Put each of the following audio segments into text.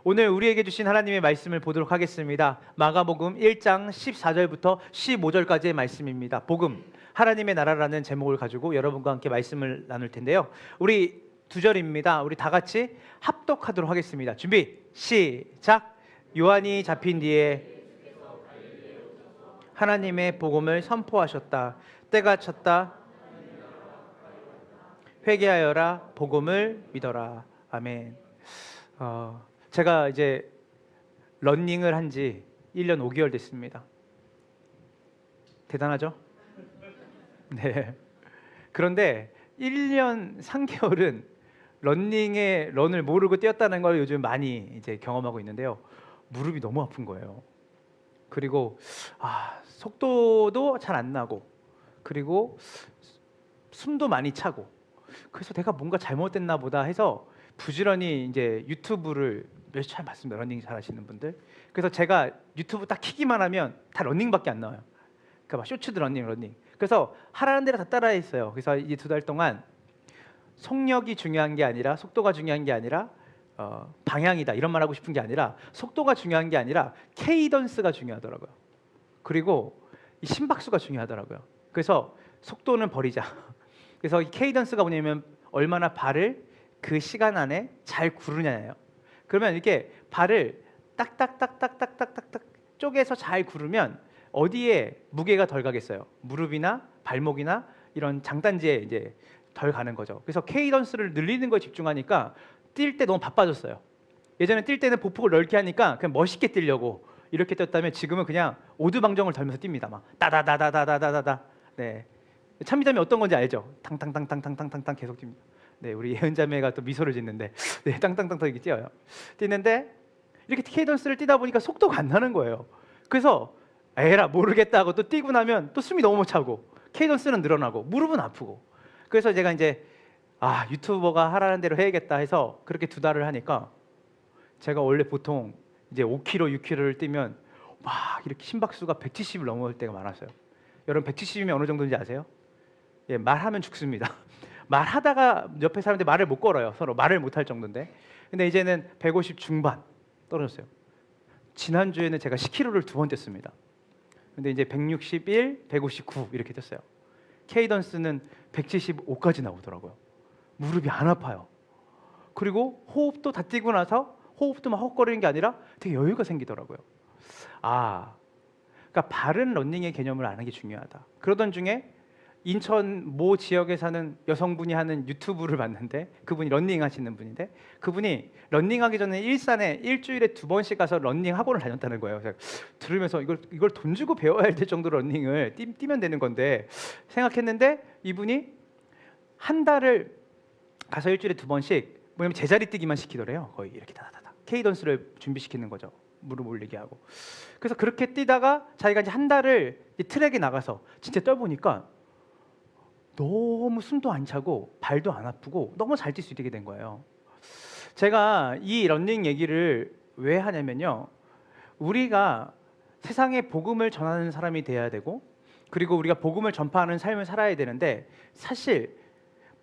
오늘 우리에게 주신 하나님의 말씀을 보도록 하겠습니다. 마가복음 1장 14절부터 15절까지의 말씀입니다. 복음, 하나님의 나라라는 제목을 가지고 여러분과 함께 말씀을 나눌 텐데요. 우리 두 절입니다. 우리 다 같이 합독하도록 하겠습니다. 준비, 시작! 요한이 잡힌 뒤에 하나님의 복음을 선포하셨다. 때가 찼다. 회개하여라. 복음을 믿어라. 아멘. 제가 이제 러닝을 한 지 1년 5개월 됐습니다. 대단하죠? 네. 그런데 1년 3개월은 러닝의 런을 모르고 뛰었다는 걸 요즘 많이 이제 경험하고 있는데요. 무릎이 너무 아픈 거예요. 그리고 속도도 잘 안 나고, 그리고 숨도 많이 차고, 그래서 내가 뭔가 잘못됐나 보다 해서 부지런히 이제 유튜브를 몇십 차 봤습니다. 러닝 잘하시는 분들. 그래서 제가 유튜브 딱 키기만 하면 다 러닝밖에 안 나와요. 그러니까 막 쇼츠도 러닝. 그래서 하라는 대로 다 따라했어요. 그래서 이제 2달 동안 속력이 중요한 게 아니라, 속도가 중요한 게 아니라 방향이다 이런 말 하고 싶은 게 아니라, 속도가 중요한 게 아니라 케이던스가 중요하더라고요. 그리고 이 심박수가 중요하더라고요. 그래서 속도는 버리자. 그래서 이 케이던스가 뭐냐면 얼마나 발을 그 시간 안에 잘 구르냐예요. 그러면 이렇게 발을 딱딱딱딱딱딱딱 쪼개서 잘 구르면 어디에 무게가 덜 가겠어요? 무릎이나 발목이나 이런 장단지에 이제 덜 가는 거죠. 그래서 케이던스를 늘리는 거에 집중하니까 뛸 때 너무 바빠졌어요. 예전에 뛸 때는 보폭을 넓게 하니까 그냥 멋있게 뛰려고 이렇게 뛰었다면 지금은 그냥 오두방정을 덜면서 뜁니다. 막 따다다다다다다다다. 네. 참미담이 어떤 건지 알죠? 탕탕탕탕탕탕탕 계속 뜁니다. 네, 우리 예은자매가 또 미소를 짓는데, 네, 땅땅땅땅 이렇게 뛰어요. 뛰는데 이렇게 케이던스를 뛰다 보니까 속도가 안 나는 거예요. 그래서 에라 모르겠다 하고 또 뛰고 나면 또 숨이 너무 못 차고, 케이던스는 늘어나고 무릎은 아프고. 그래서 제가 이제 유튜버가 하라는 대로 해야겠다 해서 그렇게 2달을 하니까 제가 원래 보통 이제 5km, 6km를 뛰면 막 이렇게 심박수가 170을 넘어올 때가 많았어요. 여러분 170이면 어느 정도인지 아세요? 예, 말하면 죽습니다. 말하다가 옆에 사람들 말을 못 걸어요. 서로 말을 못 할 정도인데. 근데 이제는 150 중반 떨어졌어요. 지난주에는 제가 10km를 2번 뛰었습니다. 근데 이제 161, 159 이렇게 뛰었어요. 케이던스는 175까지 나오더라고요. 무릎이 안 아파요. 그리고 호흡도 다 뛰고 나서 호흡도 막 헛거리는 게 아니라 되게 여유가 생기더라고요. 그러니까 바른 러닝의 개념을 아는 게 중요하다. 그러던 중에 인천 모 지역에 사는 여성분이 하는 유튜브를 봤는데, 그분이 러닝 하시는 분인데, 그분이 러닝하기 전에 일산에 일주일에 2번씩 가서 러닝 학원을 다녔다는 거예요. 그래서 들으면서 이걸 돈 주고 배워야 될 정도로 러닝을 뛰면 되는 건데 생각했는데, 이분이 한 달을 가서 일주일에 2번씩 뭐냐면 제자리 뛰기만 시키더래요. 거의 이렇게 다다다 케이던스를 준비시키는 거죠. 무릎 올리게 하고. 그래서 그렇게 뛰다가 자기가 이제 한 달을 트랙에 나가서 진짜 뛰어보니까 너무 숨도 안 차고 발도 안 아프고 너무 잘 뛸 수 있게 된 거예요. 제가 이 러닝 얘기를 왜 하냐면요, 우리가 세상에 복음을 전하는 사람이 돼야 되고, 그리고 우리가 복음을 전파하는 삶을 살아야 되는데, 사실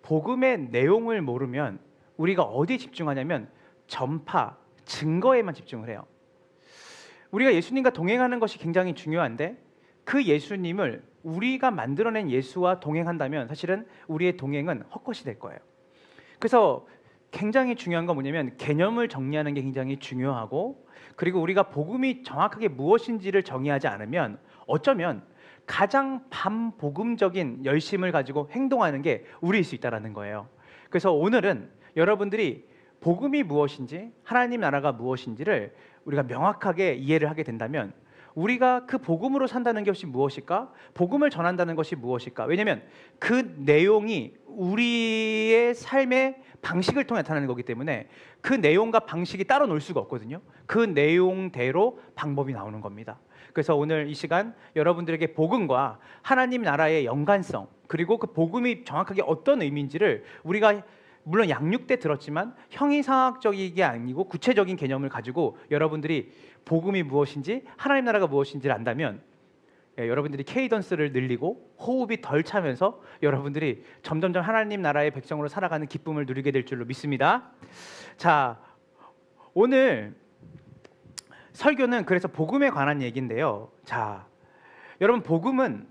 복음의 내용을 모르면 우리가 어디에 집중하냐면 전파, 증거에만 집중을 해요. 우리가 예수님과 동행하는 것이 굉장히 중요한데, 그 예수님을 우리가 만들어낸 예수와 동행한다면 사실은 우리의 동행은 헛것이 될 거예요. 그래서 굉장히 중요한 건 뭐냐면 개념을 정리하는 게 굉장히 중요하고, 그리고 우리가 복음이 정확하게 무엇인지를 정의하지 않으면 어쩌면 가장 반복음적인 열심을 가지고 행동하는 게 우리일 수 있다는 거예요. 그래서 오늘은 여러분들이 복음이 무엇인지, 하나님 나라가 무엇인지를 우리가 명확하게 이해를 하게 된다면, 우리가 그 복음으로 산다는 것이 무엇일까? 복음을 전한다는 것이 무엇일까? 왜냐하면 그 내용이 우리의 삶의 방식을 통해 나타나는 거기 때문에 그 내용과 방식이 따로 놀 수가 없거든요. 그 내용대로 방법이 나오는 겁니다. 그래서 오늘 이 시간 여러분들에게 복음과 하나님 나라의 연관성, 그리고 그 복음이 정확하게 어떤 의미인지를 우리가 물론 양육 때 들었지만 형이상학적이게 아니고 구체적인 개념을 가지고 여러분들이 복음이 무엇인지, 하나님 나라가 무엇인지를 안다면, 여러분들이 케이던스를 늘리고 호흡이 덜 차면서 여러분들이 점점점 하나님 나라의 백성으로 살아가는 기쁨을 누리게 될 줄로 믿습니다. 자, 오늘 설교는 그래서 복음에 관한 얘기인데요. 자, 여러분 복음은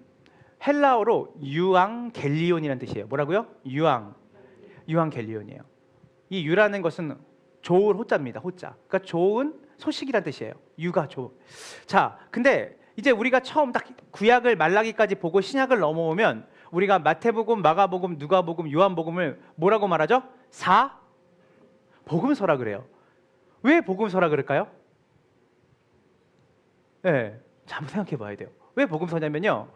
헬라어로 유앙겔리온이라는 뜻이에요. 뭐라고요? 유앙겔리온이에요. 이 유라는 것은 좋을 호자입니다. 호자. 그러니까 좋은 소식이란 뜻이에요. 유가 좋. 자, 근데 이제 우리가 처음 딱 구약을 말라기까지 보고 신약을 넘어오면 우리가 마태복음, 마가복음, 누가복음, 요한복음을 뭐라고 말하죠? 복음서라 그래요. 왜 복음서라 그럴까요? 네, 한번 생각해 봐야 돼요. 왜 복음서냐면요,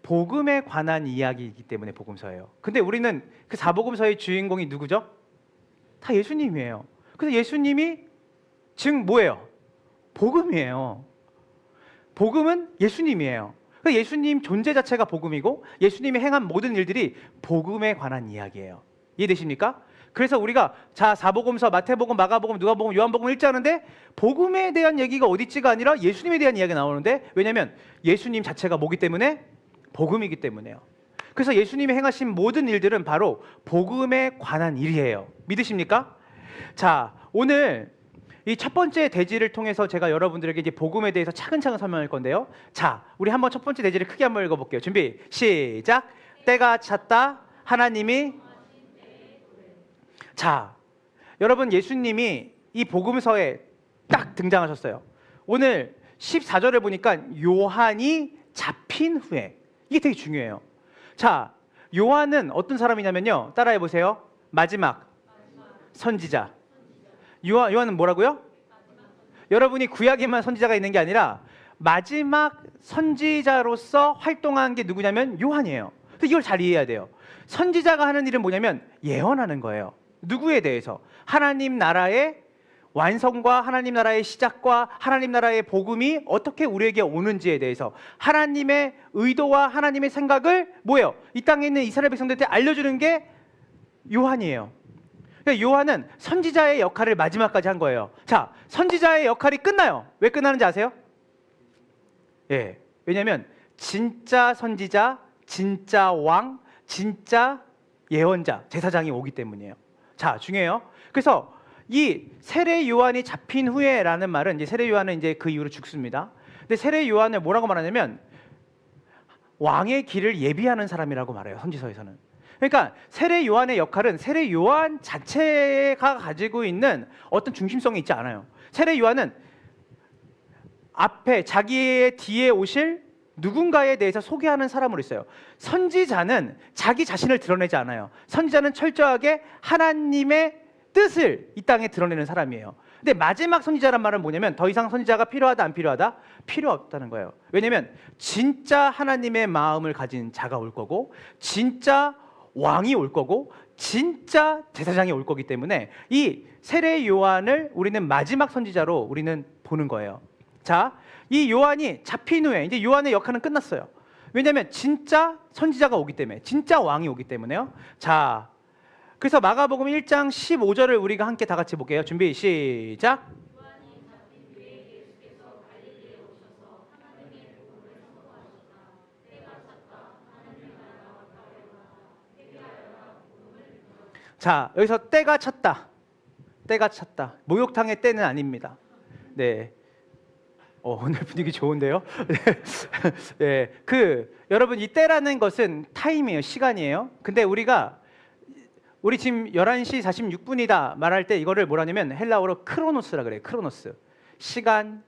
복음에 관한 이야기이기 때문에 복음서예요. 근데 우리는 그 사복음서의 주인공이 누구죠? 다 예수님이에요. 그래서 예수님이 즉 뭐예요? 복음이에요. 복음은 예수님이에요. 그러니까 예수님 존재 자체가 복음이고 예수님이 행한 모든 일들이 복음에 관한 이야기예요. 이해되십니까? 그래서 우리가 자 사복음서, 마태복음, 마가복음, 누가복음, 요한복음 읽자는데 복음에 대한 얘기가 어디 있지가 아니라 예수님에 대한 이야기가 나오는데, 왜냐하면 예수님 자체가 뭐기 때문에? 복음이기 때문에요. 그래서 예수님이 행하신 모든 일들은 바로 복음에 관한 일이에요. 믿으십니까? 자, 오늘 이 첫 번째 대지를 통해서 제가 여러분들에게 이제 복음에 대해서 차근차근 설명할 건데요. 자, 우리 한번 첫 번째 대지를 크게 한번 읽어볼게요. 준비, 시작. 때가 찼다. 하나님이. 자, 여러분 예수님이 이 복음서에 딱 등장하셨어요. 오늘 14절을 보니까 요한이 잡힌 후에, 이게 되게 중요해요. 자, 요한은 어떤 사람이냐면요, 따라해 보세요. 마지막 선지자. 요한은 뭐라고요? 여러분이 구약에만 선지자가 있는 게 아니라 마지막 선지자로서 활동한 게 누구냐면 요한이에요. 그래서 이걸 잘 이해해야 돼요. 선지자가 하는 일은 뭐냐면 예언하는 거예요. 누구에 대해서? 하나님 나라의 완성과 하나님 나라의 시작과 하나님 나라의 복음이 어떻게 우리에게 오는지에 대해서 하나님의 의도와 하나님의 생각을 뭐예요? 이 땅에 있는 이스라엘 백성들한테 알려주는 게 요한이에요. 그러니까 요한은 선지자의 역할을 마지막까지 한 거예요. 자, 선지자의 역할이 끝나요. 왜 끝나는지 아세요? 예, 왜냐하면 진짜 선지자, 진짜 왕, 진짜 예언자, 제사장이 오기 때문이에요. 자, 중요해요. 그래서 이 세례 요한이 잡힌 후에라는 말은, 이제 세례 요한은 이제 그 이후로 죽습니다. 근데 세례 요한을 뭐라고 말하냐면 왕의 길을 예비하는 사람이라고 말해요, 선지서에서는. 그러니까 세례 요한의 역할은 세례 요한 자체가 가지고 있는 어떤 중심성이 있지 않아요. 세례 요한은 앞에 자기의 뒤에 오실 누군가에 대해서 소개하는 사람으로 있어요. 선지자는 자기 자신을 드러내지 않아요. 선지자는 철저하게 하나님의 뜻을 이 땅에 드러내는 사람이에요. 근데 마지막 선지자란 말은 뭐냐면 더 이상 선지자가 필요하다, 안 필요하다? 필요 없다는 거예요. 왜냐하면 진짜 하나님의 마음을 가진 자가 올 거고 진짜 왕이 올 거고 진짜 제사장이 올 거기 때문에 이 세례 요한을 우리는 마지막 선지자로 우리는 보는 거예요. 자, 이 요한이 잡힌 후에 이제 요한의 역할은 끝났어요. 왜냐하면 진짜 선지자가 오기 때문에, 진짜 왕이 오기 때문에요. 자, 그래서 마가복음 1장 15절을 우리가 함께 다 같이 볼게요. 준비, 시작. 자, 여기서 때가 찼다. 때가 찼다. 목욕탕의 때는 아닙니다. 네. 오늘 분위기 좋은데요? 네. 여러분 이 때라는 것은 타임이에요. 시간이에요. 근데 우리 지금 11시 46분이다 말할 때 이거를 뭐라 하냐면 헬라어로 크로노스라 그래요. 크로노스. 시간,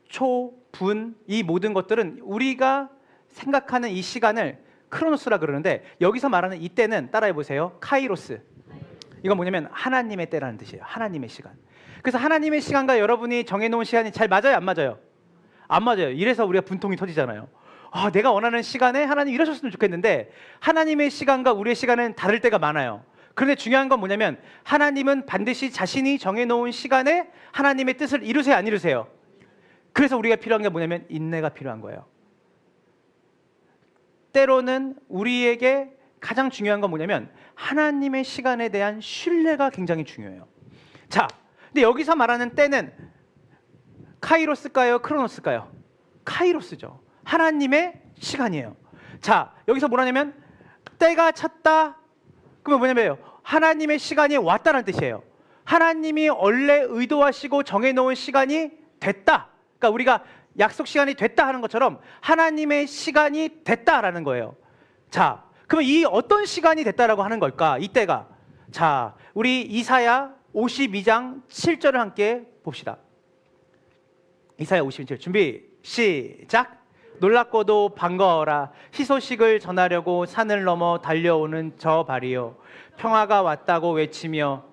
초, 분, 이 모든 것들은 우리가 생각하는 이 시간을 크로노스라 그러는데 여기서 말하는 이 때는 따라해 보세요. 카이로스. 이건 뭐냐면 하나님의 때라는 뜻이에요. 하나님의 시간. 그래서 하나님의 시간과 여러분이 정해놓은 시간이 잘 맞아요? 안 맞아요? 안 맞아요. 이래서 우리가 분통이 터지잖아요. 아, 내가 원하는 시간에 하나님 이러셨으면 좋겠는데 하나님의 시간과 우리의 시간은 다를 때가 많아요. 그런데 중요한 건 뭐냐면 하나님은 반드시 자신이 정해놓은 시간에 하나님의 뜻을 이루세요, 안 이루세요? 그래서 우리가 필요한 게 뭐냐면 인내가 필요한 거예요. 때로는 우리에게 가장 중요한 건 뭐냐면 하나님의 시간에 대한 신뢰가 굉장히 중요해요. 자, 근데 여기서 말하는 때는 카이로스일까요? 크로노스일까요? 카이로스죠. 하나님의 시간이에요. 자, 여기서 뭐라냐면 때가 찼다. 그러면 뭐냐면 하나님의 시간이 왔다는 뜻이에요. 하나님이 원래 의도하시고 정해놓은 시간이 됐다. 그러니까 우리가 약속 시간이 됐다 하는 것처럼 하나님의 시간이 됐다라는 거예요. 자, 그러면 이 어떤 시간이 됐다라고 하는 걸까? 이때가. 자, 우리 이사야 52장 7절을 함께 봅시다. 이사야 52절 준비 시작. 놀랍고도 반가워라. 희소식을 전하려고 산을 넘어 달려오는 저 발이요, 평화가 왔다고 외치며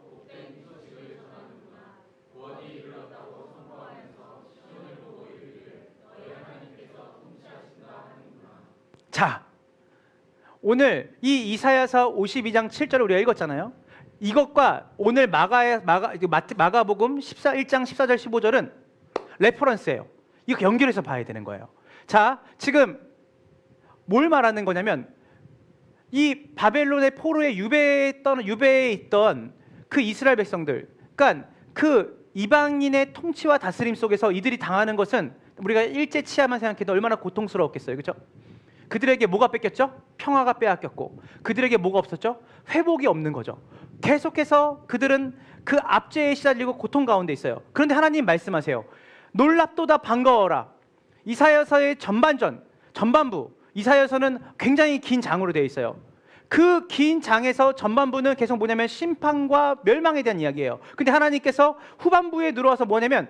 자, 오늘 이 이사야서 52장 7절을 우리가 읽었잖아요. 이것과 오늘 마가복음 1장 14절 15절은 레퍼런스예요. 이거 연결해서 봐야 되는 거예요. 자, 지금 뭘 말하는 거냐면 이 바벨론의 포로에 유배에 있던 그 이스라엘 백성들, 그러니까 그 이방인의 통치와 다스림 속에서 이들이 당하는 것은 우리가 일제 치하만 생각해도 얼마나 고통스러웠겠어요. 그렇죠? 그들에게 뭐가 뺏겼죠? 평화가 빼앗겼고, 그들에게 뭐가 없었죠? 회복이 없는 거죠. 계속해서 그들은 그 압제에 시달리고 고통 가운데 있어요. 그런데 하나님 말씀하세요. 놀랍도다 반가워라. 이사야서의 전반부, 이사야서는 굉장히 긴 장으로 되어 있어요. 그 긴 장에서 전반부는 계속 뭐냐면 심판과 멸망에 대한 이야기예요. 근데 하나님께서 후반부에 들어와서 뭐냐면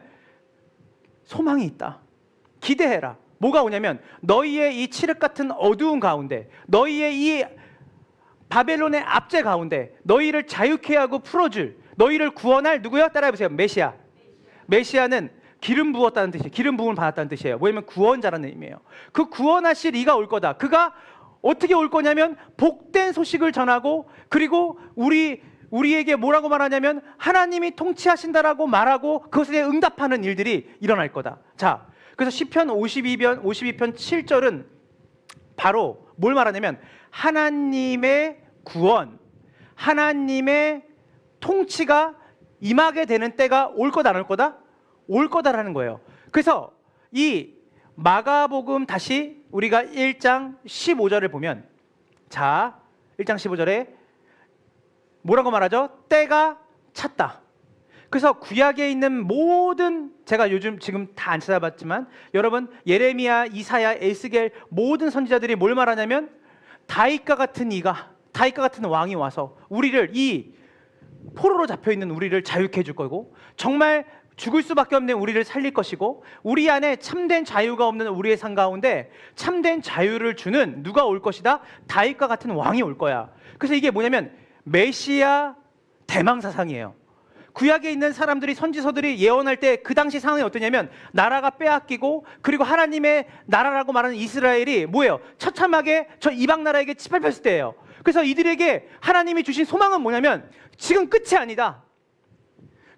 소망이 있다. 기대해라. 뭐가 오냐면 너희의 이 칠흑 같은 어두운 가운데, 너희의 이 바벨론의 압제 가운데 너희를 자유케 하고 풀어줄, 너희를 구원할 누구요? 따라해보세요. 메시아. 메시아는 기름 부었다는 뜻이에요. 기름 부음을 받았다는 뜻이에요. 뭐냐면 구원자라는 의미예요. 그 구원하실 이가 올 거다. 그가 어떻게 올 거냐면 복된 소식을 전하고, 그리고 우리에게 뭐라고 말하냐면 하나님이 통치하신다라고 말하고 그것에 응답하는 일들이 일어날 거다. 자, 그래서 시편 52편 7절은 바로 뭘 말하냐면 하나님의 구원, 하나님의 통치가 임하게 되는 때가 올 거다, 안 올 거다? 올 거다라는 거예요. 그래서 이 마가복음 다시 우리가 1장 15절을 보면, 자, 1장 15절에 뭐라고 말하죠? 때가 찼다. 그래서 구약에 있는 모든, 제가 지금 다 안 찾아봤지만 여러분 예레미야, 이사야, 에스겔 모든 선지자들이 뭘 말하냐면 다윗과 같은 왕이 와서 우리를, 이 포로로 잡혀있는 우리를 자유케 해줄 거고, 정말 죽을 수밖에 없는 우리를 살릴 것이고, 우리 안에 참된 자유가 없는 우리의 삶 가운데 참된 자유를 주는 누가 올 것이다? 다윗과 같은 왕이 올 거야. 그래서 이게 뭐냐면 메시아 대망사상이에요. 구약에 있는 사람들이, 선지서들이 예언할 때 그 당시 상황이 어떠냐면 나라가 빼앗기고, 그리고 하나님의 나라라고 말하는 이스라엘이 뭐예요? 처참하게 저 이방 나라에게 짓밟혔을 때예요. 그래서 이들에게 하나님이 주신 소망은 뭐냐면 지금 끝이 아니다.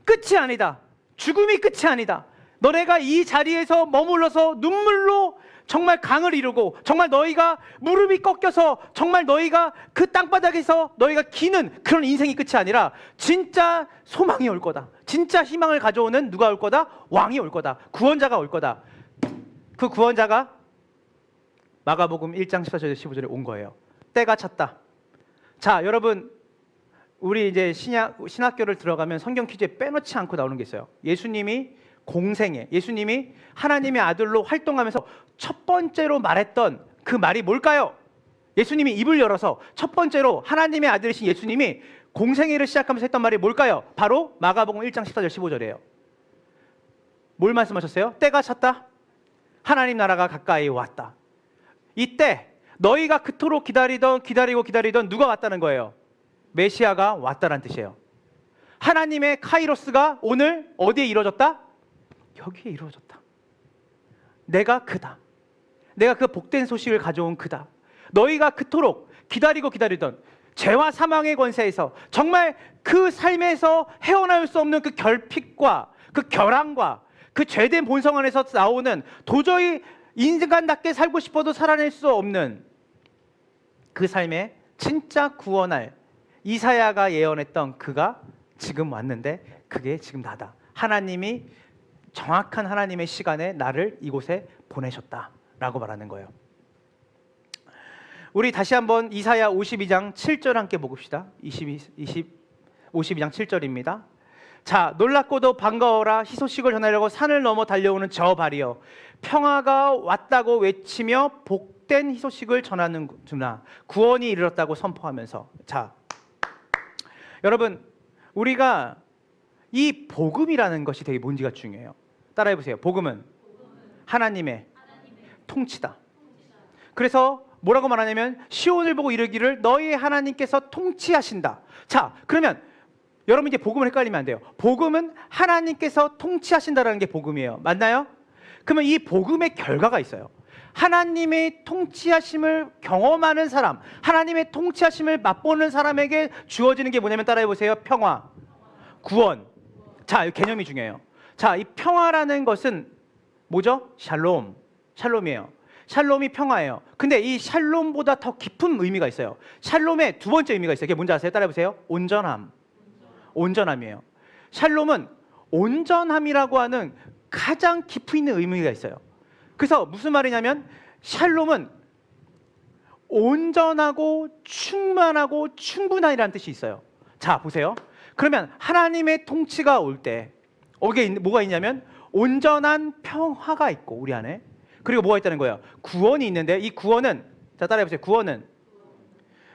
끝이 아니다. 죽음이 끝이 아니다. 너네가 이 자리에서 머물러서 눈물로 정말 강을 이루고, 정말 너희가 무릎이 꺾여서 정말 너희가 그 땅바닥에서 너희가 기는 그런 인생이 끝이 아니라 진짜 소망이 올 거다. 진짜 희망을 가져오는 누가 올 거다? 왕이 올 거다. 구원자가 올 거다. 그 구원자가 마가복음 1장 14절 15절에 온 거예요. 때가 찼다. 자, 여러분, 우리 이제 신학교를 들어가면 성경 퀴즈에 빼놓지 않고 나오는 게 있어요. 예수님이 하나님의 아들로 활동하면서 첫 번째로 말했던 그 말이 뭘까요? 예수님이 입을 열어서 첫 번째로 하나님의 아들이신 예수님이 공생애를 시작하면서 했던 말이 뭘까요? 바로 마가복음 1장 14절 15절이에요. 뭘 말씀하셨어요? 때가 찼다. 하나님 나라가 가까이 왔다. 이때 너희가 그토록 기다리던 누가 왔다는 거예요? 메시아가 왔다는 뜻이에요. 하나님의 카이로스가 오늘 어디에 이루어졌다? 여기에 이루어졌다. 내가 그다. 내가 그 복된 소식을 가져온 그다. 너희가 그토록 기다리던 죄와 사망의 권세에서, 정말 그 삶에서 헤어나올 수 없는 그 결핍과 그 결함과 그 죄된 본성 안에서 나오는, 도저히 인간답게 살고 싶어도 살아낼 수 없는 그 삶에 진짜 구원할 이사야가 예언했던 그가 지금 왔는데 그게 지금 나다. 하나님이 정확한 하나님의 시간에 나를 이곳에 보내셨다라고 말하는 거예요. 우리 다시 한번 이사야 52장 7절 함께 보봅시다. 52장 7절입니다. 자, 놀랍고도 반가워라. 희소식을 전하려고 산을 넘어 달려오는 저 발이여, 평화가 왔다고 외치며 복된 희소식을 전하는구나. 구원이 이르렀다고 선포하면서. 자, 여러분, 우리가 이 복음이라는 것이 되게 뭔지가 중요해요. 따라해 보세요. 복음은 하나님의 통치다. 그래서 뭐라고 말하냐면 시온을 보고 이르기를 너희 하나님께서 통치하신다. 자, 그러면 여러분 이제 복음을 헷갈리면 안 돼요. 복음은 하나님께서 통치하신다라는 게 복음이에요. 맞나요? 그러면 이 복음의 결과가 있어요. 하나님의 통치하심을 경험하는 사람, 하나님의 통치하심을 맛보는 사람에게 주어지는 게 뭐냐면 따라해 보세요. 평화, 구원. 자, 이 개념이 중요해요. 자, 이 평화라는 것은 뭐죠? 샬롬, 샬롬이에요. 샬롬이 평화예요. 근데 이 샬롬보다 더 깊은 의미가 있어요. 샬롬의 두 번째 의미가 있어요. 그게 뭔지 아세요? 따라해 보세요. 온전함. 온전함이에요. 샬롬은 온전함이라고 하는 가장 깊이 있는 의미가 있어요. 그래서 무슨 말이냐면 샬롬은 온전하고 충만하고 충분하이라는 뜻이 있어요. 자, 보세요. 그러면 하나님의 통치가 올 때 뭐가 있냐면 온전한 평화가 있고 우리 안에, 그리고 뭐가 있다는 거예요? 구원이 있는데, 이 구원은, 자, 따라해보세요.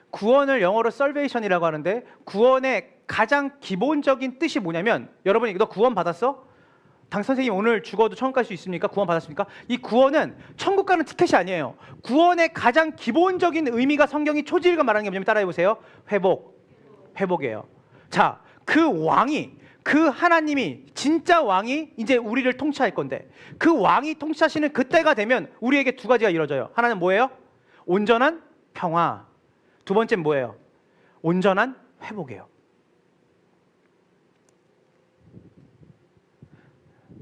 구원을 영어로 salvation이라고 하는데, 구원의 가장 기본적인 뜻이 뭐냐면, 여러분이 너 구원 받았어? 선생님 오늘 죽어도 천국 갈 수 있습니까? 구원 받았습니까? 이 구원은 천국 가는 티켓이 아니에요. 구원의 가장 기본적인 의미가 성경이 초지일관 말하는 게 뭐냐면 따라해보세요. 회복이에요. 자, 그 왕이, 그 하나님이, 진짜 왕이 이제 우리를 통치할 건데, 그 왕이 통치하시는 그때가 되면 우리에게 두 가지가 이루어져요. 하나는 뭐예요? 온전한 평화. 두 번째는 뭐예요? 온전한 회복이에요.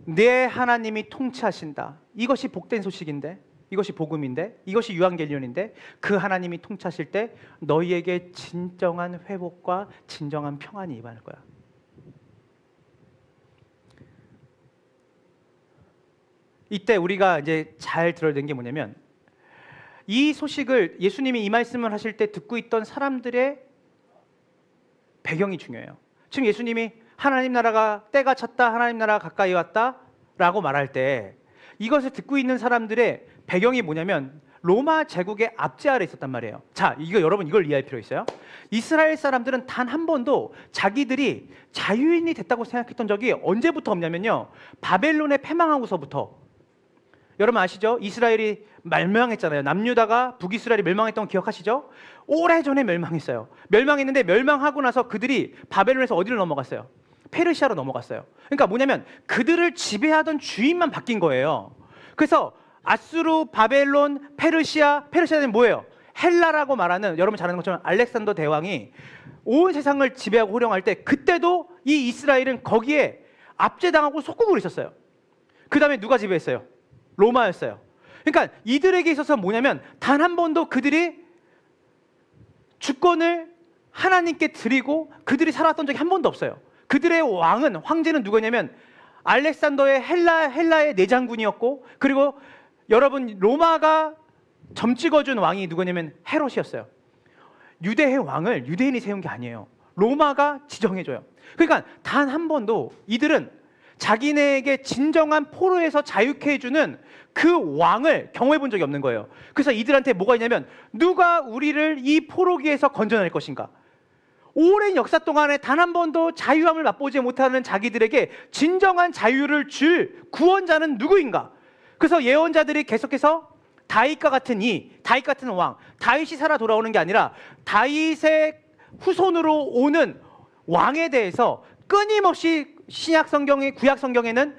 내 하나님이 통치하신다. 이것이 복된 소식인데, 이것이 복음인데, 이것이 유한겔리온인데, 그 하나님이 통치하실 때 너희에게 진정한 회복과 진정한 평안이 임할 거야. 이때 우리가 이제 잘 들어야 되는 게 뭐냐면, 이 소식을 예수님이 이 말씀을 하실 때 듣고 있던 사람들의 배경이 중요해요. 지금 예수님이 하나님 나라가 때가 찼다, 하나님 나라가 가까이 왔다 라고 말할 때 이것을 듣고 있는 사람들의 배경이 뭐냐면 로마 제국의 압제 아래 있었단 말이에요. 자, 여러분 이걸 이해할 필요 있어요. 이스라엘 사람들은 단 한 번도 자기들이 자유인이 됐다고 생각했던 적이 언제부터 없냐면요, 바벨론에 패망하고서부터. 여러분 아시죠? 이스라엘이 멸망했잖아요. 남유다가 북이스라엘이 멸망했던 거 기억하시죠? 오래전에 멸망했어요. 멸망했는데 멸망하고 나서 그들이 바벨론에서 어디를 넘어갔어요? 페르시아로 넘어갔어요. 그러니까 뭐냐면 그들을 지배하던 주인만 바뀐 거예요. 그래서 아수르, 바벨론, 페르시아는 뭐예요? 헬라라고 말하는, 여러분 잘 아는 것처럼 알렉산더 대왕이 온 세상을 지배하고 호령할 때, 그때도 이 이스라엘은 거기에 압제당하고 속국으로 있었어요. 그 다음에 누가 지배했어요? 로마였어요. 그러니까 이들에게 있어서 뭐냐면 단 한 번도 그들이 주권을 하나님께 드리고 그들이 살았던 적이 한 번도 없어요. 그들의 황제는 누구냐면 알렉산더의 헬라의 내장군이었고, 그리고 여러분 로마가 점 찍어준 왕이 누구냐면 헤롯이었어요. 유대의 왕을 유대인이 세운 게 아니에요. 로마가 지정해줘요. 그러니까 단 한 번도 이들은 자기네에게 진정한 포로에서 자유케 해주는 그 왕을 경험해 본 적이 없는 거예요. 그래서 이들한테 뭐가 있냐면 누가 우리를 이 포로기에서 건져낼 것인가. 오랜 역사 동안에 단 한 번도 자유함을 맛보지 못하는 자기들에게 진정한 자유를 줄 구원자는 누구인가. 그래서 예언자들이 계속해서 다윗 같은 왕, 다윗이 살아 돌아오는 게 아니라 다윗의 후손으로 오는 왕에 대해서 끊임없이 신약 성경의 구약 성경에는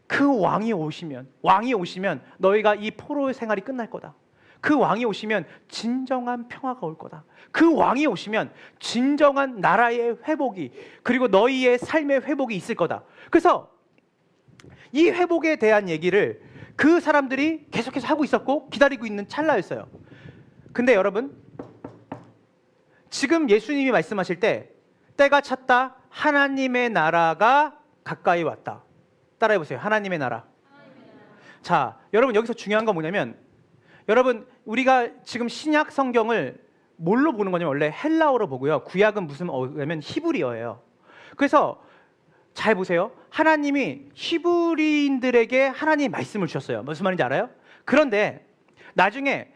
그 왕이 오시면 너희가 이 포로 생활이 끝날 거다. 그 왕이 오시면 진정한 평화가 올 거다. 그 왕이 오시면 진정한 나라의 회복이, 그리고 너희의 삶의 회복이 있을 거다. 그래서 이 회복에 대한 얘기를 그 사람들이 계속해서 하고 있었고 기다리고 있는 찰나였어요. 근데 여러분, 지금 예수님이 말씀하실 때 때가 찼다, 하나님의 나라가 가까이 왔다. 따라해보세요. 하나님의 나라. 자, 여러분 여기서 중요한 건 뭐냐면, 여러분 우리가 지금 신약 성경을 뭘로 보는 거냐면 원래 헬라어로 보고요. 구약은 무슨 어냐면 히브리어예요. 그래서 잘 보세요. 하나님이 히브리인들에게 하나님의 말씀을 주셨어요. 무슨 말인지 알아요? 그런데 나중에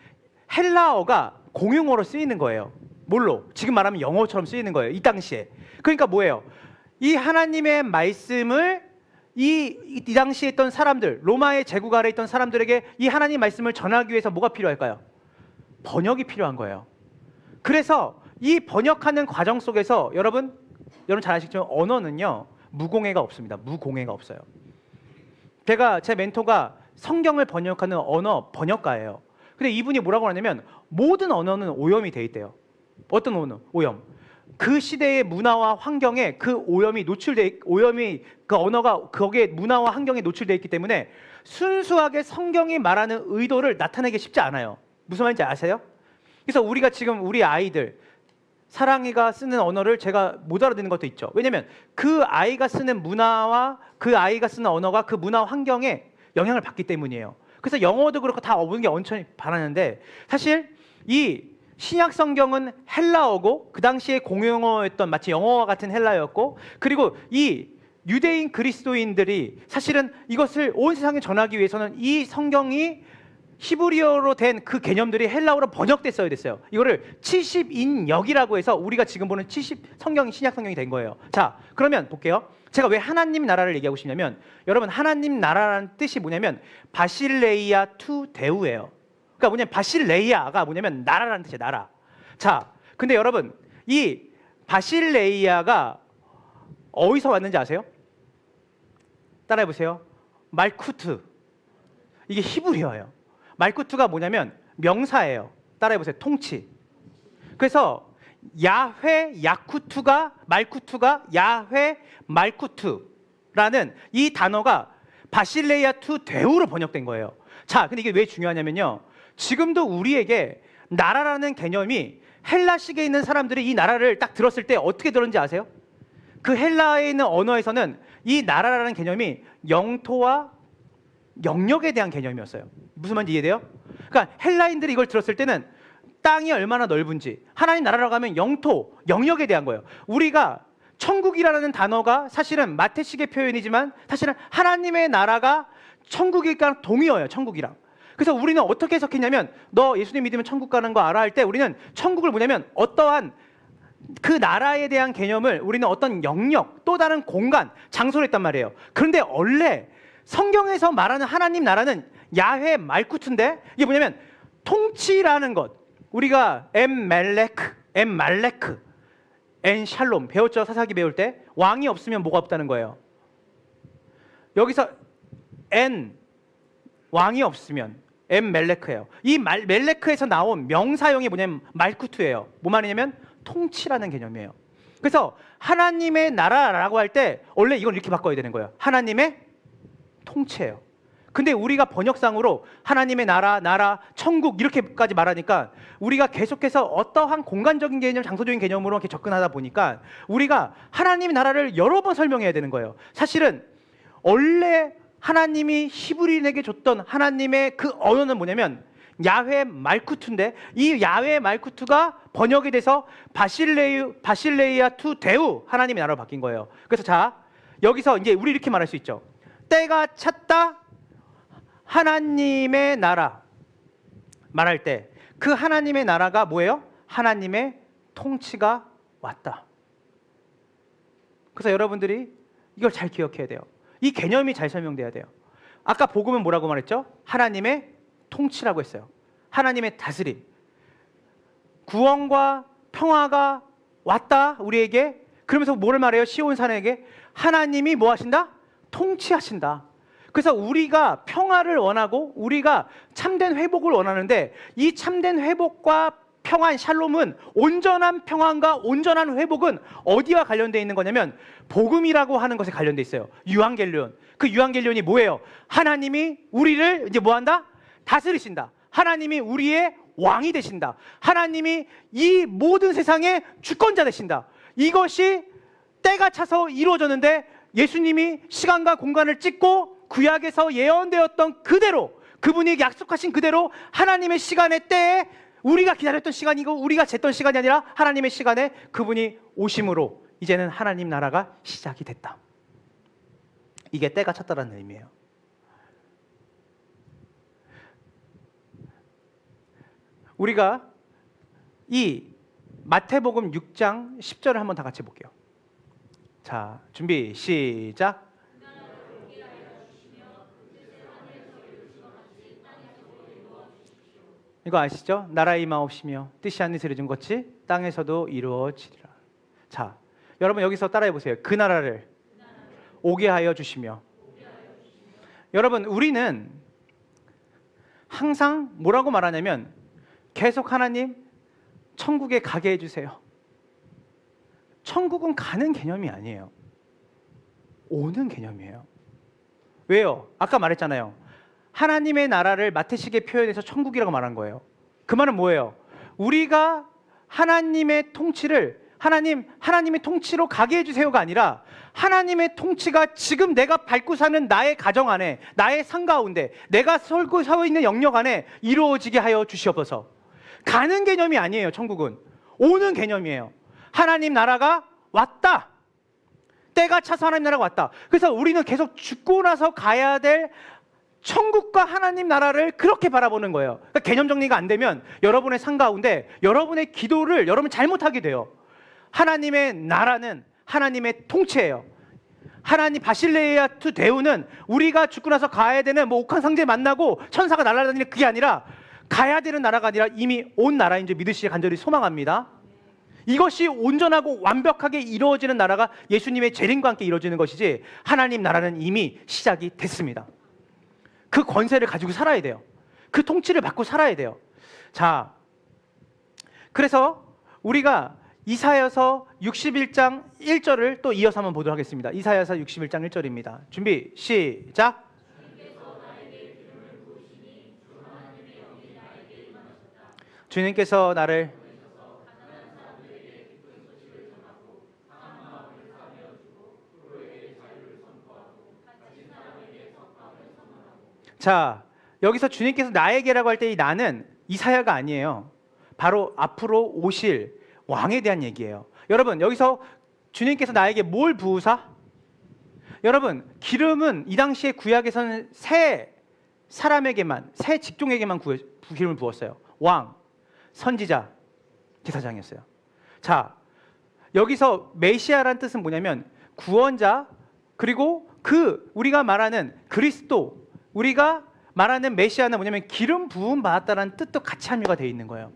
헬라어가 공용어로 쓰이는 거예요. 뭘로? 지금 말하면 영어처럼 쓰이는 거예요. 이 당시에. 그러니까 뭐예요? 이 하나님의 말씀을 이 당시에 있던 사람들, 로마의 제국 아래 있던 사람들에게 이 하나님 말씀을 전하기 위해서 뭐가 필요할까요? 번역이 필요한 거예요. 그래서 이 번역하는 과정 속에서 여러분 잘 아시겠지만 언어는요 무공해가 없습니다. 무공해가 없어요. 제 멘토가 성경을 번역하는 언어 번역가예요. 근데 이분이 뭐라고 하냐면 모든 언어는 오염이 돼 있대요. 어떤 언어? 오염. 그 시대의 문화와 환경에 그 오염이 그 언어가 거기에 문화와 환경에 노출되어 있기 때문에 순수하게 성경이 말하는 의도를 나타내기 쉽지 않아요. 무슨 말인지 아세요? 그래서 우리가 지금 우리 아이들 사랑이가 쓰는 언어를 제가 못 알아듣는 것도 있죠. 왜냐하면 그 아이가 쓰는 문화와 그 아이가 쓰는 언어가 그 문화 환경에 영향을 받기 때문이에요. 그래서 영어도 그렇고 다 모든 게 온천히 반하는데 사실 이 신약 성경은 헬라어고 그 당시에 공용어였던 마치 영어와 같은 헬라어였고 그리고 이 유대인 그리스도인들이 사실은 이것을 온 세상에 전하기 위해서는 이 성경이 히브리어로 된 그 개념들이 헬라어로 번역됐어야 됐어요. 이거를 70인역이라고 해서 우리가 지금 보는 70 성경이 신약 성경이 된 거예요. 자, 그러면 볼게요. 제가 왜 하나님 나라를 얘기하고 싶냐면 여러분 하나님 나라라는 뜻이 뭐냐면 바실레이아 투 데우예요. 그러니까 뭐냐면 바실레이아가 뭐냐면 나라라는 뜻이에요. 나라. 자, 근데 여러분 이 바실레이아가 어디서 왔는지 아세요? 따라해 보세요. 말쿠트. 이게 히브리어예요. 말쿠트가 뭐냐면 명사예요. 따라해 보세요. 통치. 그래서 야훼 야쿠투가 말쿠투가 야훼 말쿠투라는 이 단어가 바실레이아 투 데우로 번역된 거예요. 자, 근데 이게 왜 중요하냐면요. 지금도 우리에게 나라라는 개념이 헬라식에 있는 사람들이 이 나라를 딱 들었을 때 어떻게 들었는지 아세요? 그 헬라에 있는 언어에서는 이 나라라는 개념이 영토와 영역에 대한 개념이었어요. 무슨 말인지 이해돼요? 그러니까 헬라인들이 이걸 들었을 때는 땅이 얼마나 넓은지 하나님 나라라고 하면 영토, 영역에 대한 거예요. 우리가 천국이라는 단어가 사실은 마태식의 표현이지만 사실은 하나님의 나라가 천국이랑 동의어예요. 천국이랑. 그래서 우리는 어떻게 해석했냐면 너 예수님 믿으면 천국 가는 거 알아 할 때 우리는 천국을 뭐냐면 어떠한 그 나라에 대한 개념을 우리는 어떤 영역, 또 다른 공간, 장소로 했단 말이에요. 그런데 원래 성경에서 말하는 하나님 나라는 야훼 말쿠트인데 이게 뭐냐면 통치라는 것. 우리가 엠멜레크, 엔 샬롬 배웠죠? 사사기 배울 때 왕이 없으면 뭐가 없다는 거예요. 여기서 엔 왕이 없으면 엠멜레크예요. 이 멜레크에서 나온 명사형이 뭐냐면 말쿠트예요. 뭐 말이냐면 통치라는 개념이에요. 그래서 하나님의 나라라고 할 때 원래 이걸 이렇게 바꿔야 되는 거예요. 하나님의 통치예요. 근데 우리가 번역상으로 하나님의 나라, 천국 이렇게까지 말하니까 우리가 계속해서 어떠한 공간적인 개념, 장소적인 개념으로 이렇게 접근하다 보니까 우리가 하나님의 나라를 여러 번 설명해야 되는 거예요. 사실은 원래 하나님이 히브리인에게 줬던 하나님의 그 언어는 뭐냐면 야훼 말쿠트인데 이 야훼 말쿠트가 번역이 돼서 바실레이아 투 데우 하나님의 나라로 바뀐 거예요. 그래서 자, 여기서 이제 우리 이렇게 말할 수 있죠. 때가 찼다 하나님의 나라 말할 때 그 하나님의 나라가 뭐예요? 하나님의 통치가 왔다. 그래서 여러분들이 이걸 잘 기억해야 돼요. 이 개념이 잘 설명돼야 돼요. 아까 복음은 뭐라고 말했죠? 하나님의 통치라고 했어요. 하나님의 다스림. 구원과 평화가 왔다 우리에게. 그러면서 뭐를 말해요? 시온산에게 하나님이 뭐 하신다? 통치하신다. 그래서 우리가 평화를 원하고 우리가 참된 회복을 원하는데 이 참된 회복과 평안, 샬롬은 온전한 평안과 온전한 회복은 어디와 관련되어 있는 거냐면 복음이라고 하는 것에 관련되어 있어요. 유앙겔리온. 그 유앙겔리온이 뭐예요? 하나님이 우리를 이제 뭐 한다? 다스리신다. 하나님이 우리의 왕이 되신다. 하나님이 이 모든 세상의 주권자 되신다. 이것이 때가 차서 이루어졌는데 예수님이 시간과 공간을 찍고 구약에서 예언되었던 그대로 그분이 약속하신 그대로 하나님의 시간의 때에 우리가 기다렸던 시간이고 우리가 쟀던 시간이 아니라 하나님의 시간에 그분이 오심으로 이제는 하나님 나라가 시작이 됐다. 이게 때가 찼다라는 의미예요. 우리가 이 마태복음 6장 10절을 한번 다 같이 볼게요. 자, 준비 시작. 이거 아시죠? 나라의 임하옵시며 뜻이 하늘에서 이루어진 것 같이 땅에서도 이루어지리라. 자, 여러분 여기서 따라해 보세요. 그 나라를 오게 하여 주시며. 여러분 우리는 항상 뭐라고 말하냐면 계속 하나님 천국에 가게 해주세요. 천국은 가는 개념이 아니에요. 오는 개념이에요. 왜요? 아까 말했잖아요. 하나님의 나라를 마태식의 표현해서 천국이라고 말한 거예요. 그 말은 뭐예요? 우리가 하나님의 통치를 하나님의 통치로 가게 해주세요가 아니라 하나님의 통치가 지금 내가 밟고 사는 나의 가정 안에, 나의 삶 가운데, 내가 살고 서 있는 영역 안에 이루어지게 하여 주시옵소서. 가는 개념이 아니에요. 천국은 오는 개념이에요. 하나님 나라가 왔다. 때가 차서 하나님 나라가 왔다. 그래서 우리는 계속 죽고 나서 가야 될 천국과 하나님 나라를 그렇게 바라보는 거예요. 그러니까 개념 정리가 안 되면 여러분의 삶 가운데 여러분의 기도를 여러분 잘못하게 돼요. 하나님의 나라는 하나님의 통치예요. 하나님 바실레이아투 데우는 우리가 죽고 나서 가야 되는 뭐 옥황상제 만나고 천사가 날아다니는 그게 아니라 가야 되는 나라가 아니라 이미 온 나라인 줄 믿으시길 간절히 소망합니다. 이것이 온전하고 완벽하게 이루어지는 나라가 예수님의 재림과 함께 이루어지는 것이지 하나님 나라는 이미 시작이 됐습니다. 그 권세를 가지고 살아야 돼요. 그 통치를 받고 살아야 돼요. 자, 그래서 우리가 이사야서 61장 1절을 또 이어서 한번 보도록 하겠습니다. 이사야서 61장 1절입니다. 준비 시작. 주님께서 나를 자, 여기서 주님께서 나에게라고 할 때 이 나는 이사야가 아니에요. 바로 앞으로 오실 왕에 대한 얘기예요. 여러분 여기서 주님께서 나에게 뭘 부으사? 여러분 기름은 이 당시에 구약에서는 새 사람에게만, 새 직종에게만 기름을 부었어요. 왕, 선지자, 제사장이었어요. 자, 여기서 메시아라는 뜻은 뭐냐면 구원자, 그리고 우리가 말하는 그리스도, 우리가 말하는 메시아는 뭐냐면 기름 부음 받았다는 뜻도 같이 함유가 되어 있는 거예요.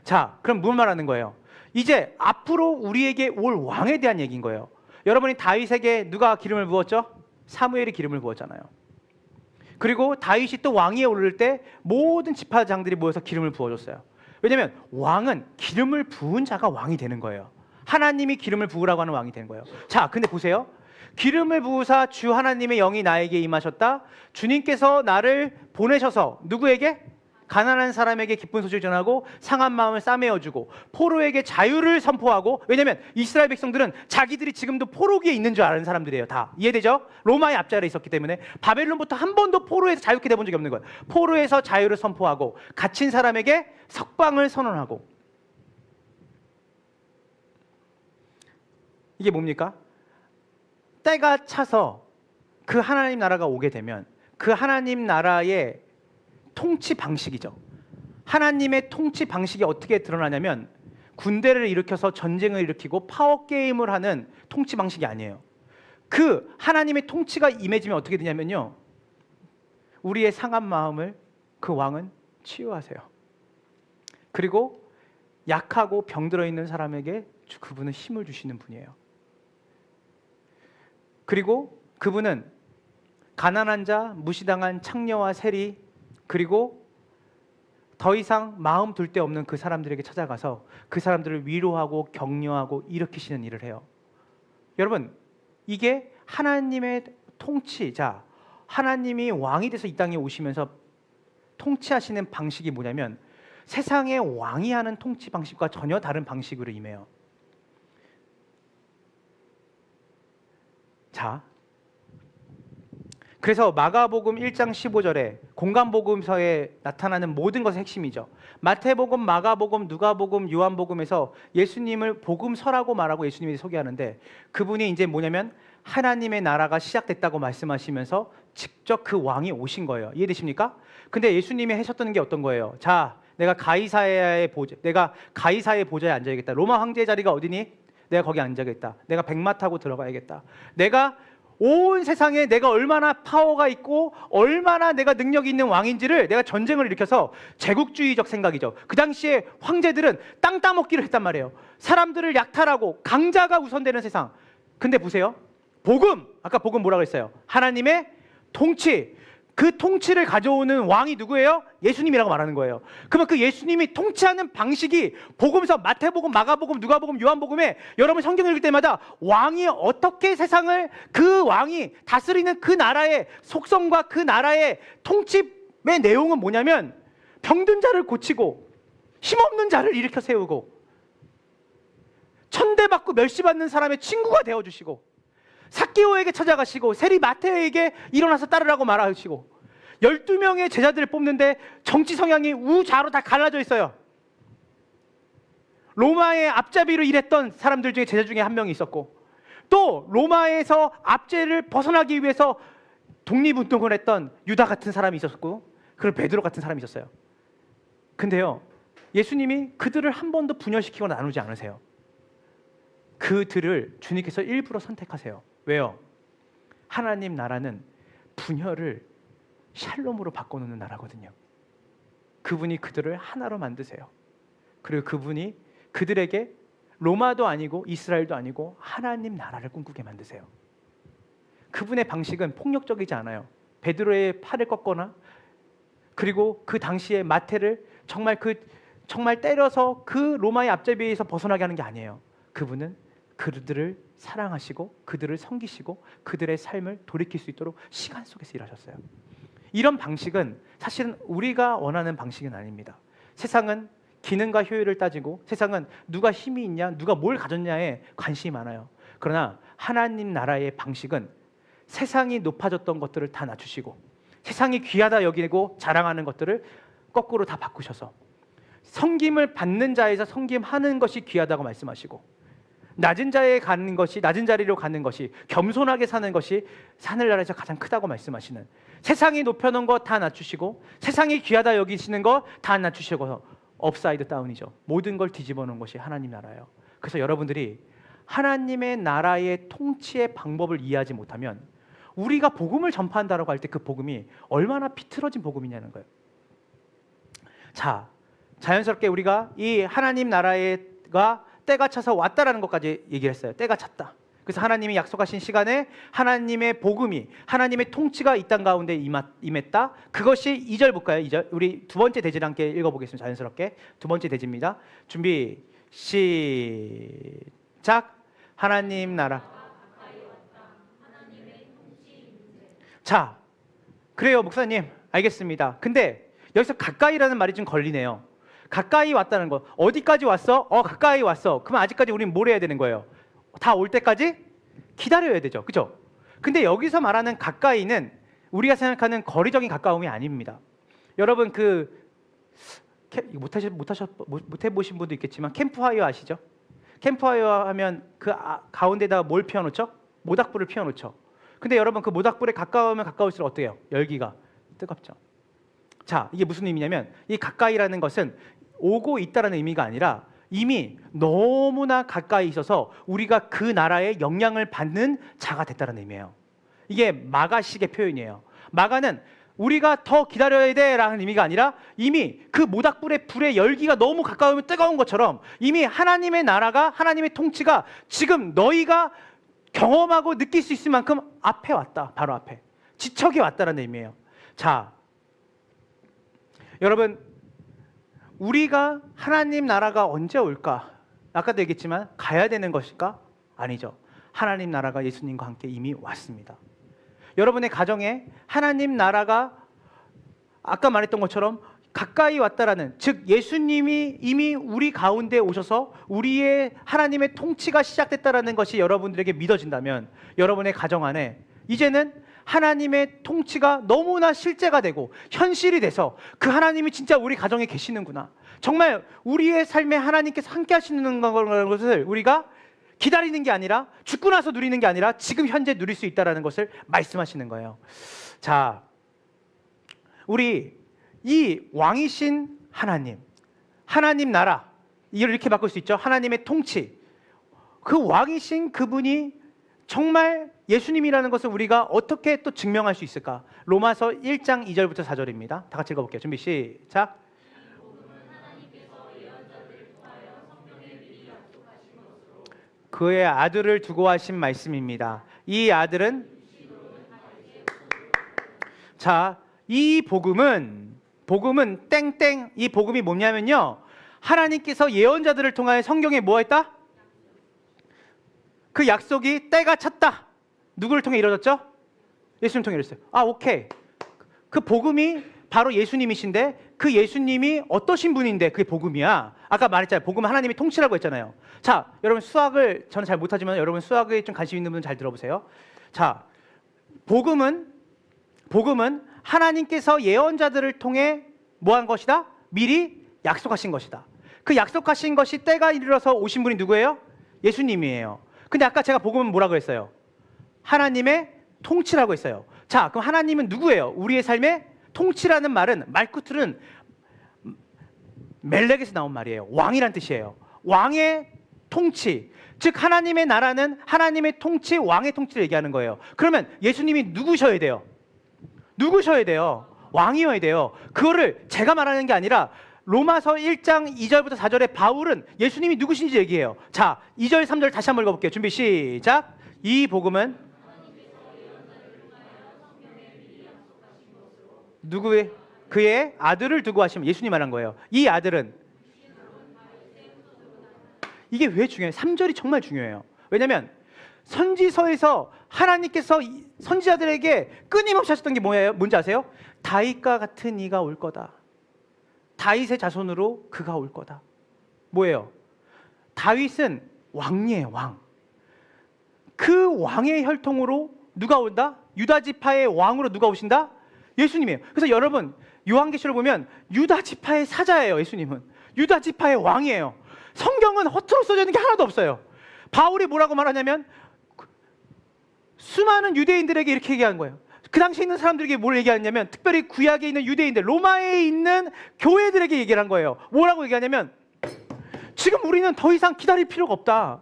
자, 그럼 뭘 말하는 거예요? 이제 앞으로 우리에게 올 왕에 대한 얘기인 거예요. 여러분이 다윗에게 누가 기름을 부었죠? 사무엘이 기름을 부었잖아요. 그리고 다윗이 또 왕위에 오를 때 모든 지파장들이 모여서 기름을 부어줬어요. 왜냐하면 왕은 기름을 부은 자가 왕이 되는 거예요. 하나님이 기름을 부으라고 하는 왕이 되는 거예요. 자, 근데 보세요. 기름을 부으사 주 하나님의 영이 나에게 임하셨다. 주님께서 나를 보내셔서 누구에게? 가난한 사람에게 기쁜 소식을 전하고 상한 마음을 싸매어주고 포로에게 자유를 선포하고. 왜냐하면 이스라엘 백성들은 자기들이 지금도 포로기에 있는 줄 아는 사람들이에요. 다 이해되죠? 로마의 앞자리에 있었기 때문에 바벨론부터 한 번도 포로에서 자유케 돼본 적이 없는 거예요. 포로에서 자유를 선포하고 갇힌 사람에게 석방을 선언하고. 이게 뭡니까? 때가 차서 그 하나님 나라가 오게 되면 그 하나님 나라의 통치 방식이죠. 하나님의 통치 방식이 어떻게 드러나냐면 군대를 일으켜서 전쟁을 일으키고 파워게임을 하는 통치 방식이 아니에요. 그 하나님의 통치가 임해지면 어떻게 되냐면요, 우리의 상한 마음을 그 왕은 치유하세요. 그리고 약하고 병들어 있는 사람에게 그분은 힘을 주시는 분이에요. 그리고 그분은 가난한 자, 무시당한 창녀와 세리, 그리고 더 이상 마음 둘 데 없는 그 사람들에게 찾아가서 그 사람들을 위로하고 격려하고 일으키시는 일을 해요. 여러분, 이게 하나님의 통치자, 하나님이 왕이 돼서 이 땅에 오시면서 통치하시는 방식이 뭐냐면 세상의 왕이 하는 통치 방식과 전혀 다른 방식으로 임해요. 자, 그래서 마가복음 1장 15절에 공간복음서에 나타나는 모든 것의 핵심이죠. 마태복음, 마가복음, 누가복음, 요한복음에서 예수님을 복음서라고 말하고 예수님이 소개하는데 그분이 이제 뭐냐면 하나님의 나라가 시작됐다고 말씀하시면서 직접 그 왕이 오신 거예요. 이해되십니까? 근데 예수님이 하셨던 게 어떤 거예요? 자, 내가 가이사의 보좌에 앉아야겠다. 로마 황제의 자리가 어디니? 내가 거기 앉아야겠다. 내가 백마 타고 들어가야겠다. 내가 온 세상에 내가 얼마나 파워가 있고 얼마나 내가 능력이 있는 왕인지를 내가 전쟁을 일으켜서 제국주의적 생각이죠. 그 당시에 황제들은 땅 따먹기를 했단 말이에요. 사람들을 약탈하고 강자가 우선되는 세상. 근데 보세요. 복음, 아까 복음 뭐라고 했어요? 하나님의 통치. 그 통치를 가져오는 왕이 누구예요? 예수님이라고 말하는 거예요. 그러면 그 예수님이 통치하는 방식이 복음서 마태복음, 마가복음, 누가복음, 요한복음에 여러분 성경 읽을 때마다 왕이 어떻게 세상을 그 왕이 다스리는 그 나라의 속성과 그 나라의 통치의 내용은 뭐냐면 병든 자를 고치고 힘없는 자를 일으켜 세우고 천대받고 멸시받는 사람의 친구가 되어주시고 삭개오에게 찾아가시고 세리 마태에게 일어나서 따르라고 말하시고 12명의 제자들을 뽑는데 정치 성향이 우좌로 다 갈라져 있어요. 로마의 앞잡이로 일했던 사람들 중에 제자 중에 한 명이 있었고 또 로마에서 압제를 벗어나기 위해서 독립운동을 했던 유다 같은 사람이 있었고 그리고 베드로 같은 사람이 있었어요. 근데요 예수님이 그들을 한 번도 분열시키고 나누지 않으세요. 그들을 주님께서 일부러 선택하세요. 왜요? 하나님 나라는 분열을 샬롬으로 바꿔놓는 나라거든요. 그분이 그들을 하나로 만드세요. 그리고 그분이 그들에게 로마도 아니고 이스라엘도 아니고 하나님 나라를 꿈꾸게 만드세요. 그분의 방식은 폭력적이지 않아요. 베드로의 팔을 꺾거나 그리고 그 당시에 마태를 정말 때려서 그 로마의 앞잡이에서 벗어나게 하는 게 아니에요. 그분은 그들을 사랑하시고 그들을 섬기시고 그들의 삶을 돌이킬 수 있도록 시간 속에서 일하셨어요. 이런 방식은 사실은 우리가 원하는 방식은 아닙니다. 세상은 기능과 효율을 따지고 세상은 누가 힘이 있냐 누가 뭘 가졌냐에 관심이 많아요. 그러나 하나님 나라의 방식은 세상이 높아졌던 것들을 다 낮추시고 세상이 귀하다 여기고 자랑하는 것들을 거꾸로 다 바꾸셔서 섬김을 받는 자에서 섬김하는 것이 귀하다고 말씀하시고 낮은 자에 가는 것이 낮은 자리로 가는 것이 겸손하게 사는 것이 하늘나라에서 가장 크다고 말씀하시는 세상이 높여놓은 거 다 낮추시고 세상이 귀하다 여기시는 거 다 낮추시고 업사이드 다운이죠. 모든 걸 뒤집어 놓은 것이 하나님 나라예요. 그래서 여러분들이 하나님의 나라의 통치의 방법을 이해하지 못하면 우리가 복음을 전파한다라고 할 때 그 복음이 얼마나 비틀어진 복음이냐는 거예요. 자, 자연스럽게 우리가 이 하나님 나라가 때가 차서 왔다라는 것까지 얘기를 했어요. 때가 찼다. 그래서 하나님이 약속하신 시간에 하나님의 복음이 하나님의 통치가 이 땅 가운데 임했다. 그것이 2절 볼까요? 2절. 우리 두 번째 대지를 함께 읽어보겠습니다. 자연스럽게 두 번째 대지입니다. 준비 시작. 하나님 나라. 자, 그래요 목사님 알겠습니다. 근데 여기서 가까이라는 말이 좀 걸리네요. 가까이 왔다는 거. 어디까지 왔어? 가까이 왔어. 그럼 아직까지 우리는 뭘 해야 되는 거예요? 다 올 때까지 기다려야 되죠. 그죠? 근데 여기서 말하는 가까이는 우리가 생각하는 거리적인 가까움이 아닙니다. 여러분 못 해보신 분도 있겠지만 캠프파이어 아시죠? 캠프파이어 하면 그 가운데다가 뭘 피워놓죠? 모닥불을 피워놓죠. 근데 여러분 그 모닥불에 가까우면 가까울수록 어때요? 열기가 뜨겁죠. 자, 이게 무슨 의미냐면 이 가까이라는 것은 오고 있다라는 의미가 아니라 이미 너무나 가까이 있어서 우리가 그 나라의 영향을 받는 자가 됐다는 의미예요. 이게 마가식의 표현이에요. 마가는 우리가 더 기다려야 돼라는 의미가 아니라 이미 그 모닥불의 불의 열기가 너무 가까우면 뜨거운 것처럼 이미 하나님의 나라가 하나님의 통치가 지금 너희가 경험하고 느낄 수 있을 만큼 앞에 왔다. 바로 앞에. 지척이 왔다는 의미예요. 자, 여러분 우리가 하나님 나라가 언제 올까? 아까도 얘기했지만 가야 되는 것일까? 아니죠. 하나님 나라가 예수님과 함께 이미 왔습니다. 여러분의 가정에 하나님 나라가 아까 말했던 것처럼 가까이 왔다라는, 즉 예수님이 이미 우리 가운데 오셔서 우리의 하나님의 통치가 시작됐다라는 것이 여러분들에게 믿어진다면 여러분의 가정 안에 이제는 하나님의 통치가 너무나 실제가 되고 현실이 돼서 그 하나님이 진짜 우리 가정에 계시는구나, 정말 우리의 삶에 하나님께서 함께 하시는 것을 우리가 기다리는 게 아니라 죽고 나서 누리는 게 아니라 지금 현재 누릴 수 있다는 것을 말씀하시는 거예요. 자, 우리 이 왕이신 하나님 나라, 이걸 이렇게 바꿀 수 있죠. 하나님의 통치, 그 왕이신 그분이 정말 예수님이라는 것을 우리가 어떻게 또 증명할 수 있을까? 로마서 1장 2절부터 4절입니다. 다 같이 읽어볼게요. 준비 시작. 그의 아들을 두고 하신 말씀입니다. 이 아들은, 자, 이 복음은 땡땡, 이 복음이 뭐냐면요, 하나님께서 예언자들을 통하여 성경에 뭐 했다? 그 약속이 때가 찼다. 누구를 통해 이루어졌죠? 예수님 통해 이루어졌어요. 아, 오케이. 그 복음이 바로 예수님이신데 그 예수님이 어떠신 분인데 그게 복음이야. 아까 말했잖아요. 복음은 하나님이 통치라고 했잖아요. 자, 여러분 수학을 저는 잘 못하지만 여러분 수학에 좀 관심 있는 분은 잘 들어보세요. 자, 복음은 하나님께서 예언자들을 통해 뭐 한 것이다? 미리 약속하신 것이다. 그 약속하신 것이 때가 이르러서 오신 분이 누구예요? 예수님이에요. 근데 아까 제가 복음은 뭐라고 했어요? 하나님의 통치라고 했어요. 자, 그럼 하나님은 누구예요? 우리의 삶의 통치라는 말은, 말쿠트는 멜렉에서 나온 말이에요. 왕이란 뜻이에요. 왕의 통치, 즉 하나님의 나라는 하나님의 통치, 왕의 통치를 얘기하는 거예요. 그러면 예수님이 누구셔야 돼요? 왕이어야 돼요. 그거를 제가 말하는 게 아니라 로마서 1장 2절부터 4절에 바울은 예수님이 누구신지 얘기해요. 자, 2절 3절 다시 한번 읽어볼게요. 준비 시작. 이 복음은 누구의? 그의 아들을 두고 하시면 예수님 말한 거예요. 이 아들은, 이게 왜 중요해요? 3절이 정말 중요해요. 왜냐하면 선지서에서 하나님께서 선지자들에게 끊임없이 하셨던 게 뭐예요? 뭔지 아세요? 다윗과 같은 이가 올 거다. 다윗의 자손으로 그가 올 거다. 뭐예요? 다윗은 왕이에요, 왕. 그 왕의 혈통으로 누가 온다? 유다 지파의 왕으로 누가 오신다? 예수님이에요. 그래서 여러분 요한계시를 보면 유다 지파의 사자예요. 예수님은 유다 지파의 왕이에요. 성경은 허투루 써져 있는 게 하나도 없어요. 바울이 뭐라고 말하냐면 수많은 유대인들에게 이렇게 얘기하는 거예요. 그 당시에 있는 사람들에게 뭘 얘기하냐면 특별히 구약에 있는 유대인들, 로마에 있는 교회들에게 얘기를 한 거예요. 뭐라고 얘기하냐면 지금 우리는 더 이상 기다릴 필요가 없다.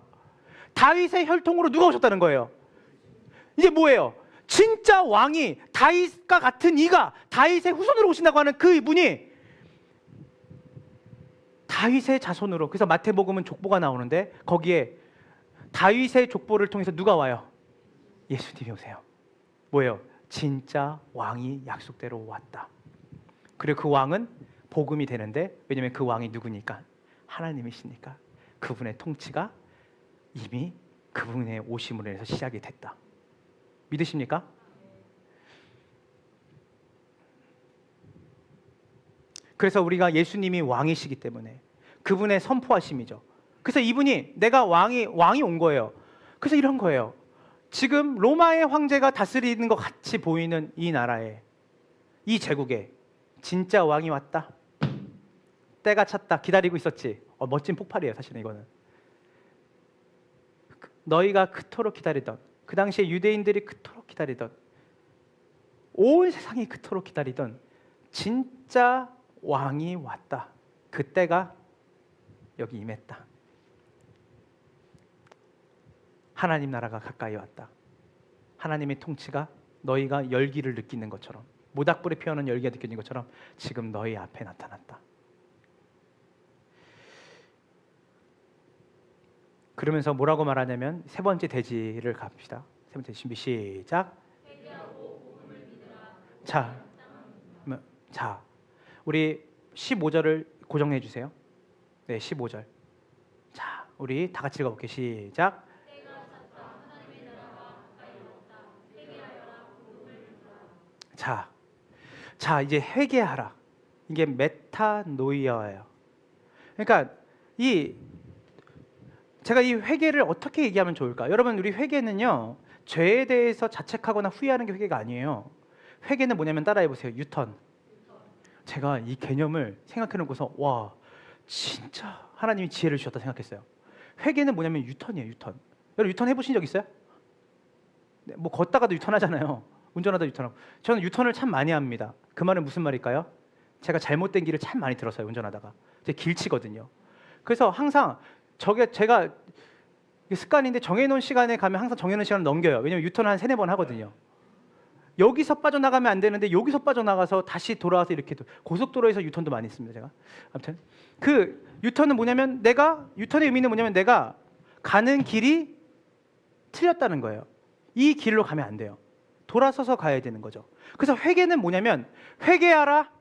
다윗의 혈통으로 누가 오셨다는 거예요. 이게 뭐예요? 진짜 왕이 다윗과 같은 이가 다윗의 후손으로 오신다고 하는 그 이분이 다윗의 자손으로. 그래서 마태복음은 족보가 나오는데 거기에 다윗의 족보를 통해서 누가 와요? 예수님이 오세요. 뭐예요? 진짜 왕이 약속대로 왔다. 그리고 그 왕은 복음이 되는데, 왜냐하면 그 왕이 누구니까? 하나님이시니까 그분의 통치가 이미 그분의 오심으로 인해서 시작이 됐다. 믿으십니까? 그래서 우리가 예수님이 왕이시기 때문에 그분의 선포하심이죠. 그래서 이분이 내가 왕이 온 거예요. 그래서 이런 거예요. 지금 로마의 황제가 다스리는 것 같이 보이는 이 나라에, 이 제국에 진짜 왕이 왔다. 때가 찼다. 기다리고 있었지. 멋진 폭발이에요. 사실은 이거는. 너희가 그토록 기다리던, 그 당시에 유대인들이 그토록 기다리던, 온 세상이 그토록 기다리던 진짜 왕이 왔다. 그때가 여기 임했다. 하나님 나라가 가까이 왔다. 하나님의 통치가 너희가 열기를 느끼는 것처럼, 모닥불에 피어오는 열기가 느껴지는 것처럼 지금 너희 앞에 나타났다. 그러면서 뭐라고 말하냐면 세 번째 대지를 갑시다. 세 번째 준비 시작. 자, 우리 15절을 고정해 주세요. 네, 15절. 자, 우리 다 같이 읽어볼게요. 시작. 자, 이제 회개하라. 이게 메타노이아예요. 그러니까 제가 이 회개를 어떻게 얘기하면 좋을까? 여러분, 우리 회개는요, 죄에 대해서 자책하거나 후회하는 게 회개가 아니에요. 회개는 뭐냐면 따라해 보세요. 유턴. 제가 이 개념을 생각해 놓고서 와, 진짜 하나님이 지혜를 주셨다 생각했어요. 회개는 뭐냐면 유턴이에요. 유턴. 여러분 유턴 해보신 적 있어요? 네, 뭐 걷다가도 유턴하잖아요. 운전하다 유턴하고. 저는 유턴을 참 많이 합니다. 그 말은 무슨 말일까요? 제가 잘못된 길을 참 많이 들었어요. 운전하다가. 제가 길치거든요. 그래서 항상 제가 습관인데 정해놓은 시간에 가면 항상 정해놓은 시간을 넘겨요. 왜냐면 유턴을 한 3-4번 하거든요. 여기서 빠져나가면 안 되는데 여기서 빠져나가서 다시 돌아와서 이렇게 고속도로에서 유턴도 많이 했습니다. 제가. 아무튼 그 유턴은 뭐냐면 유턴의 의미는 뭐냐면 내가 가는 길이 틀렸다는 거예요. 이 길로 가면 안 돼요. 돌아서서 가야 되는 거죠. 그래서 회개는 뭐냐면 회개하라,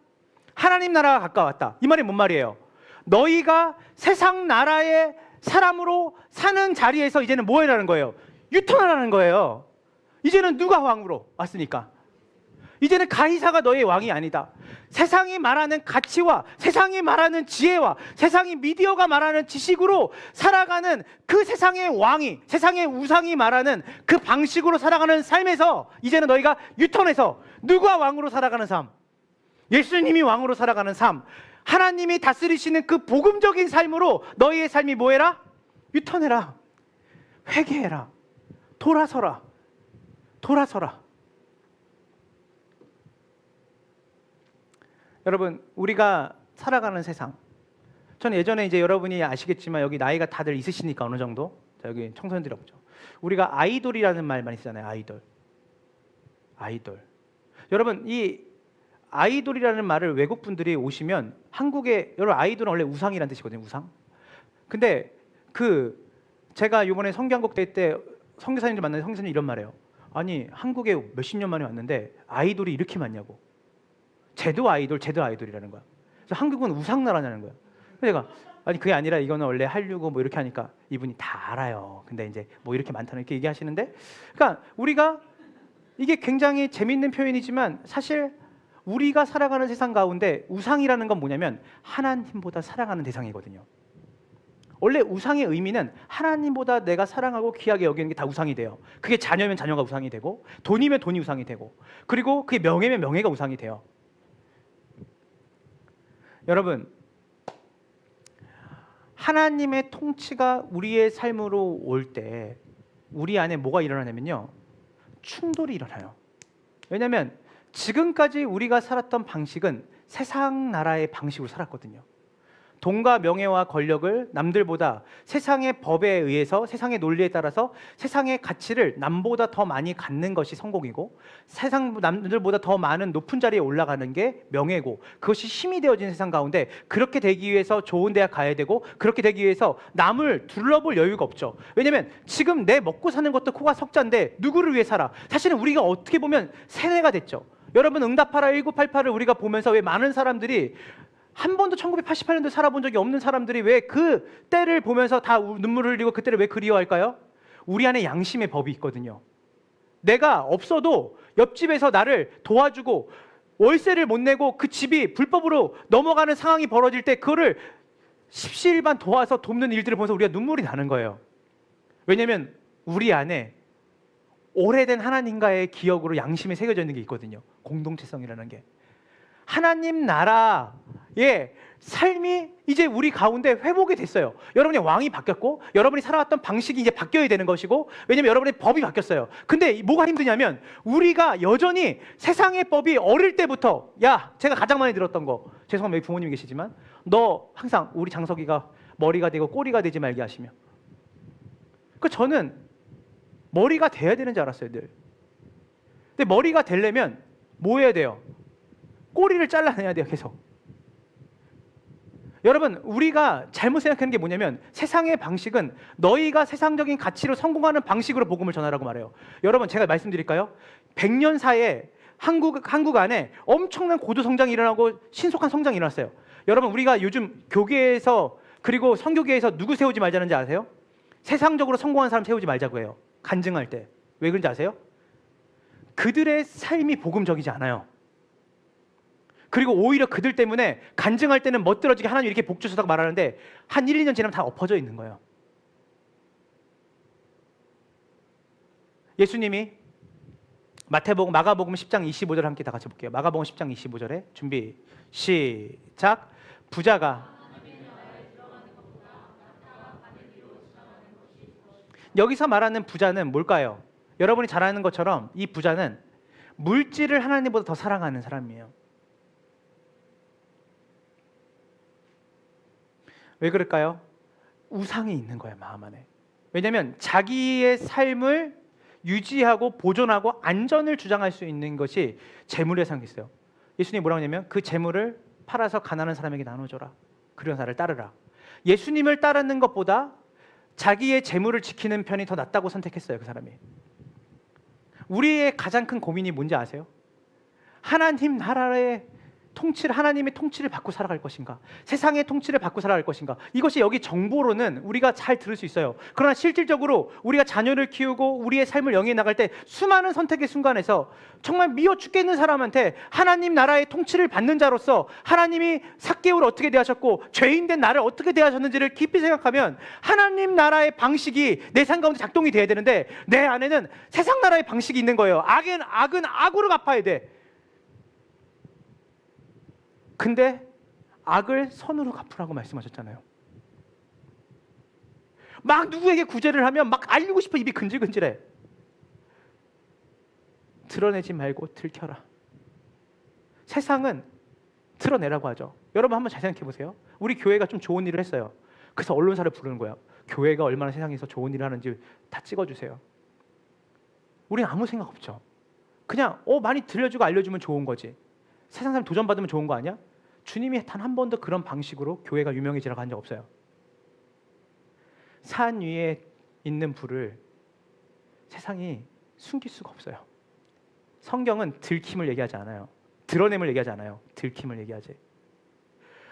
하나님 나라가 가까웠다. 이 말이 뭔 말이에요? 너희가 세상 나라의 사람으로 사는 자리에서 이제는 뭐 해라는 거예요? 유턴하라는 거예요. 이제는 누가 왕으로 왔으니까? 이제는 가이사가 너의 왕이 아니다. 세상이 말하는 가치와 세상이 말하는 지혜와 세상이 미디어가 말하는 지식으로 살아가는 그 세상의 왕이, 세상의 우상이 말하는 그 방식으로 살아가는 삶에서 이제는 너희가 유턴해서 누가 왕으로 살아가는 삶? 예수님이 왕으로 살아가는 삶, 하나님이 다스리시는 그 복음적인 삶으로 너희의 삶이 뭐해라? 유턴해라. 회개해라. 돌아서라. 여러분, 우리가 살아가는 세상, 저는 예전에 이제 여러분이 아시겠지만 여기 나이가 다들 있으시니까 어느 정도, 자, 여기 청소년들이 없죠. 우리가 아이돌이라는 말 많이 쓰잖아요. 아이돌. 여러분, 이 아이돌이라는 말을 외국 분들이 오시면 한국에, 여러분 아이돌은 원래 우상이라는 뜻이거든요. 우상. 근데 제가 이번에 성경국 대회 때 선교사님들 만나서 선교사님 이런 말해요. 아니 한국에 몇십 년 만에 왔는데 아이돌이 이렇게 많냐고. 쟤도 아이돌이라는 거야. 그래서 한국은 우상 나라냐는 거야. 그래서 제가 아니 그게 아니라 이거는 원래 한류고 뭐 이렇게 하니까 이분이 다 알아요. 근데 이제 뭐 이렇게 많다는 이렇게 얘기하시는데, 그러니까 우리가 이게 굉장히 재밌는 표현이지만 사실 우리가 살아가는 세상 가운데 우상이라는 건 뭐냐면 하나님보다 사랑하는 대상이거든요. 원래 우상의 의미는 하나님보다 내가 사랑하고 귀하게 여기는 게 다 우상이 돼요. 그게 자녀면 자녀가 우상이 되고, 돈이면 돈이 우상이 되고, 그리고 그게 명예면 명예가 우상이 돼요. 여러분, 하나님의 통치가 우리의 삶으로 올 때 우리 안에 뭐가 일어나냐면요, 충돌이 일어나요. 왜냐하면 지금까지 우리가 살았던 방식은 세상 나라의 방식으로 살았거든요. 돈과 명예와 권력을 남들보다 세상의 법에 의해서, 세상의 논리에 따라서 세상의 가치를 남보다 더 많이 갖는 것이 성공이고, 남들보다 더 많은 높은 자리에 올라가는 게 명예고, 그것이 힘이 되어진 세상 가운데 그렇게 되기 위해서 좋은 대학 가야 되고, 그렇게 되기 위해서 남을 둘러볼 여유가 없죠. 왜냐면 지금 내 먹고 사는 것도 코가 석자인데 누구를 위해 살아? 사실은 우리가 어떻게 보면 세뇌가 됐죠. 여러분 응답하라 1988을 우리가 보면서 왜 많은 사람들이 한 번도 1988년도 살아본 적이 없는 사람들이 왜 그 때를 보면서 다 눈물을 흘리고 그때를 왜 그리워할까요? 우리 안에 양심의 법이 있거든요. 내가 없어도 옆집에서 나를 도와주고 월세를 못 내고 그 집이 불법으로 넘어가는 상황이 벌어질 때 그거를 십시일반 도와서 돕는 일들을 보면서 우리가 눈물이 나는 거예요. 왜냐하면 우리 안에 오래된 하나님과의 기억으로 양심에 새겨져 있는 게 있거든요. 공동체성이라는 게. 하나님 나라의 삶이 이제 우리 가운데 회복이 됐어요. 여러분의 왕이 바뀌었고 여러분이 살아왔던 방식이 이제 바뀌어야 되는 것이고, 왜냐면 여러분의 법이 바뀌었어요. 근데 뭐가 힘드냐면 우리가 여전히 세상의 법이 어릴 때부터, 제가 가장 많이 들었던 거, 죄송합니다 여기 부모님이 계시지만, 너 항상 우리 장석이가 머리가 되고 꼬리가 되지 말게 하시며. 저는 머리가 돼야 되는 줄 알았어요 늘. 근데 머리가 되려면 뭐 해야 돼요? 꼬리를 잘라내야 돼요 계속. 여러분, 우리가 잘못 생각하는 게 뭐냐면 세상의 방식은 너희가 세상적인 가치로 성공하는 방식으로 복음을 전하라고 말해요. 여러분, 제가 말씀드릴까요? 100년 사이에 한국 안에 엄청난 고도 성장이 일어나고 신속한 성장이 일어났어요. 여러분, 우리가 요즘 교계에서 그리고 선교계에서 누구 세우지 말자는지 아세요? 세상적으로 성공한 사람 세우지 말자고 해요. 간증할 때. 왜 그런지 아세요? 그들의 삶이 복음적이지 않아요. 그리고 오히려 그들 때문에 간증할 때는 멋들어지게 하나님 이렇게 복 주셨다고 말하는데 한 1, 2년 지나면 다 엎어져 있는 거예요. 예수님이 마가복음 10장 25절 함께 다 같이 볼게요. 마가복음 10장 25절에 준비 시작. 부자가 여기서 말하는 부자는 뭘까요? 여러분이 잘 아는 것처럼 이 부자는 물질을 하나님보다 더 사랑하는 사람이에요. 왜 그럴까요? 우상이 있는 거예요, 마음 안에. 왜냐하면 자기의 삶을 유지하고 보존하고 안전을 주장할 수 있는 것이 재물에 생겼어요. 예수님이 뭐라고 하냐면 그 재물을 팔아서 가난한 사람에게 나눠줘라. 그리고 나를 따르라. 예수님을 따르는 것보다 자기의 재물을 지키는 편이 더 낫다고 선택했어요, 그 사람이. 우리의 가장 큰 고민이 뭔지 아세요? 하나님 나라의 통치를, 하나님의 통치를 받고 살아갈 것인가, 세상의 통치를 받고 살아갈 것인가. 이것이 여기 정보로는 우리가 잘 들을 수 있어요. 그러나 실질적으로 우리가 자녀를 키우고 우리의 삶을 영위해 나갈 때 수많은 선택의 순간에서 정말 미워 죽겠는 사람한테 하나님 나라의 통치를 받는 자로서 하나님이 삭개오를 어떻게 대하셨고 죄인된 나를 어떻게 대하셨는지를 깊이 생각하면 하나님 나라의 방식이 내 삶 가운데 작동이 돼야 되는데 내 안에는 세상 나라의 방식이 있는 거예요. 악은 악으로 갚아야 돼. 근데 악을 선으로 갚으라고 말씀하셨잖아요. 막 누구에게 구제를 하면 막 알리고 싶어 입이 근질근질해. 드러내지 말고 들켜라. 세상은 드러내라고 하죠. 여러분 한번 잘 생각해 보세요. 우리 교회가 좀 좋은 일을 했어요. 그래서 언론사를 부르는 거야. 교회가 얼마나 세상에서 좋은 일을 하는지 다 찍어주세요. 우리는 아무 생각 없죠. 그냥 많이 들려주고 알려주면 좋은 거지. 세상 사람 도전받으면 좋은 거 아니야? 주님이 단 한 번도 그런 방식으로 교회가 유명해지라고 한 적 없어요. 산 위에 있는 불을 세상이 숨길 수가 없어요. 성경은 들킴을 얘기하지 않아요. 드러냄을 얘기하지 않아요. 들킴을 얘기하지.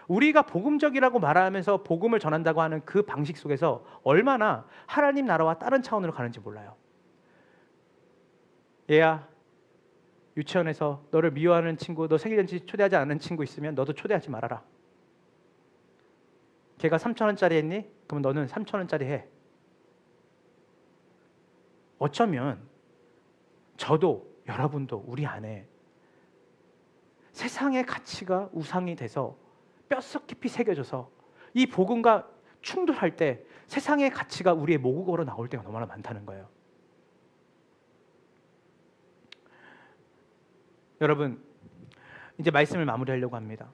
우리가 복음적이라고 말하면서 복음을 전한다고 하는 그 방식 속에서 얼마나 하나님 나라와 다른 차원으로 가는지 몰라요. 얘야, 유치원에서 너를 미워하는 친구, 너 생일잔치 초대하지 않은 친구 있으면 너도 초대하지 말아라. 걔가 3,000원짜리 했니? 그럼 너는 3,000원짜리 해. 어쩌면 저도 여러분도 우리 안에 세상의 가치가 우상이 돼서 뼛속 깊이 새겨져서 이 복음과 충돌할 때 세상의 가치가 우리의 모국어로 나올 때가 너무나 많다는 거예요. 여러분, 이제 말씀을 마무리하려고 합니다.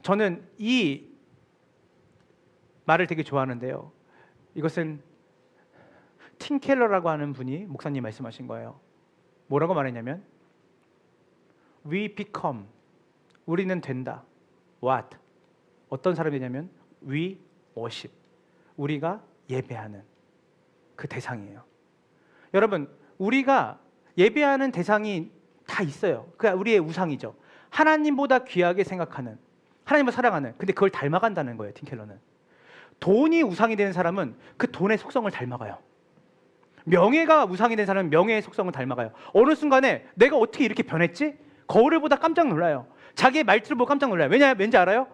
저는 이 말을 되게 좋아하는데요. 이것은 팀 켈러라고 하는 분이 목사님 말씀하신 거예요. 뭐라고 말했냐면 We become, 우리는 된다. What? 어떤 사람이 되냐면 We worship, 우리가 예배하는 그 대상이에요. 여러분, 우리가 예배하는 대상이 다 있어요. 그게 우리의 우상이죠. 하나님보다 귀하게 생각하는, 하나님을 사랑하는, 근데 그걸 닮아간다는 거예요. 팀 켈러는. 돈이 우상이 되는 사람은 그 돈의 속성을 닮아가요. 명예가 우상이 된 사람은 명예의 속성을 닮아가요. 어느 순간에 내가 어떻게 이렇게 변했지? 거울을 보다 깜짝 놀라요. 자기의 말투를 보고 깜짝 놀라요. 왠지 알아요?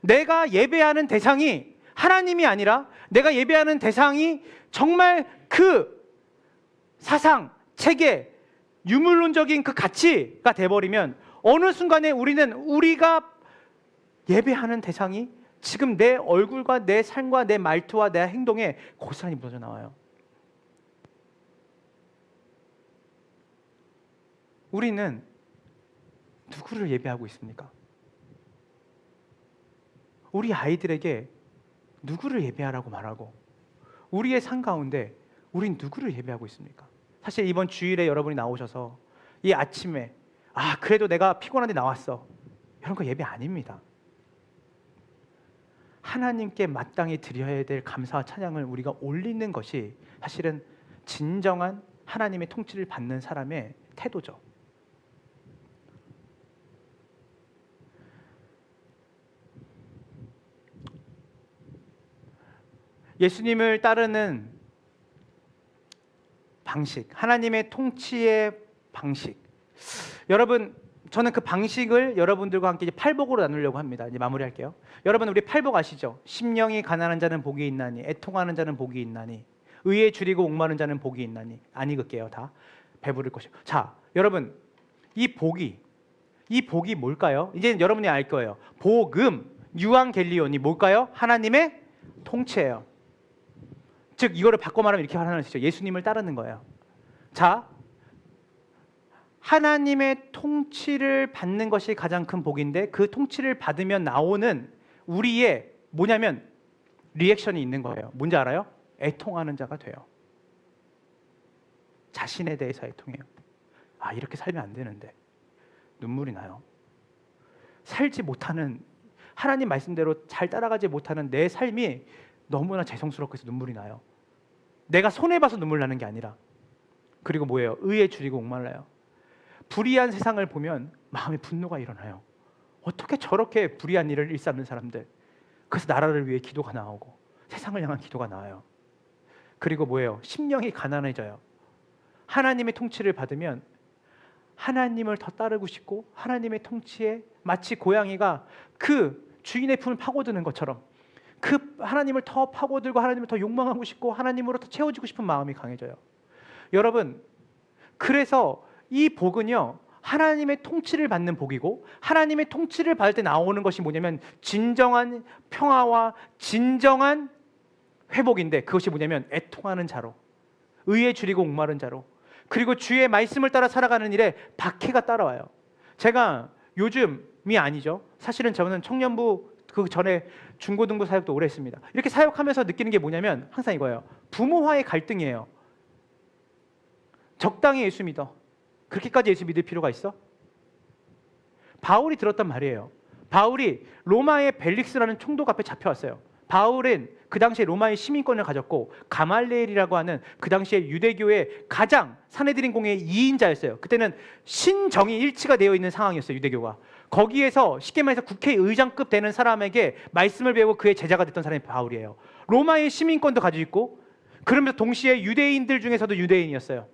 내가 예배하는 대상이 하나님이 아니라 내가 예배하는 대상이 정말 그 사상, 체계, 유물론적인 그 가치가 돼버리면 어느 순간에 우리가 예배하는 대상이 지금 내 얼굴과 내 삶과 내 말투와 내 행동에 고스란히 묻어져 나와요. 우리는 누구를 예배하고 있습니까? 우리 아이들에게 누구를 예배하라고 말하고 우리의 삶 가운데 우린 누구를 예배하고 있습니까? 사실 이번 주일에 여러분이 나오셔서 이 아침에 그래도 내가 피곤한데 나왔어, 이런 거 예배 아닙니다. 하나님께 마땅히 드려야 될 감사와 찬양을 우리가 올리는 것이 사실은 진정한 하나님의 통치를 받는 사람의 태도죠. 예수님을 따르는 방식, 하나님의 통치의 방식. 여러분, 저는 그 방식을 여러분들과 함께 이제 팔복으로 나누려고 합니다. 이제 마무리할게요. 여러분, 우리 팔복 아시죠? 심령이 가난한 자는 복이 있나니, 애통하는 자는 복이 있나니, 의에 줄이고 옥마른 자는 복이 있나니. 안 읽을게요. 다 배부를 것이요. 자, 여러분, 이 복이 뭘까요? 이제 여러분이 알 거예요. 복음, 유앙겔리온이 뭘까요? 하나님의 통치예요. 즉 이거를 바꿔 말하면 이렇게 하는 것이죠. 예수님을 따르는 거예요. 자, 하나님의 통치를 받는 것이 가장 큰 복인데 그 통치를 받으면 나오는 우리의 뭐냐면 리액션이 있는 거예요. 뭔지 알아요? 애통하는 자가 돼요. 자신에 대해서 애통해요. 아, 이렇게 살면 안 되는데. 눈물이 나요. 살지 못하는, 하나님 말씀대로 잘 따라가지 못하는 내 삶이 너무나 죄송스럽고 해서 눈물이 나요. 내가 손해봐서 눈물 나는 게 아니라. 그리고 뭐예요? 의에 줄이고 목말라요. 불의한 세상을 보면 마음에 분노가 일어나요. 어떻게 저렇게 불의한 일을 일삼는 사람들. 그래서 나라를 위해 기도가 나오고 세상을 향한 기도가 나와요. 그리고 뭐예요? 심령이 가난해져요. 하나님의 통치를 받으면 하나님을 더 따르고 싶고 하나님의 통치에 마치 고양이가 그 주인의 품을 파고드는 것처럼 그 하나님을 더 파고들고 하나님을 더 욕망하고 싶고 하나님으로 더 채워지고 싶은 마음이 강해져요. 여러분, 그래서 이 복은요, 하나님의 통치를 받는 복이고 하나님의 통치를 받을 때 나오는 것이 뭐냐면 진정한 평화와 진정한 회복인데 그것이 뭐냐면 애통하는 자로, 의에 줄이고 목마른 자로, 그리고 주의 말씀을 따라 살아가는 일에 박해가 따라와요. 제가 요즘이 아니죠. 사실은 저는 청년부 그 전에 중고등부 사역도 오래 했습니다. 이렇게 사역하면서 느끼는 게 뭐냐면 항상 이거예요. 부모와의 갈등이에요. 적당히 예수 믿어. 그렇게까지 예수 믿을 필요가 있어? 바울이 들었단 말이에요. 바울이 로마의 벨릭스라는 총독 앞에 잡혀왔어요. 바울은 그 당시에 로마의 시민권을 가졌고 가말리엘이라고 하는 그 당시에 유대교의 가장 산헤드린 공회의 2인자였어요. 그때는 신정이 일치가 되어 있는 상황이었어요. 유대교가. 거기에서 쉽게 말해서 국회의장급 되는 사람에게 말씀을 배우고 그의 제자가 됐던 사람이 바울이에요. 로마의 시민권도 가지고 있고 그러면서 동시에 유대인들 중에서도 유대인이었어요.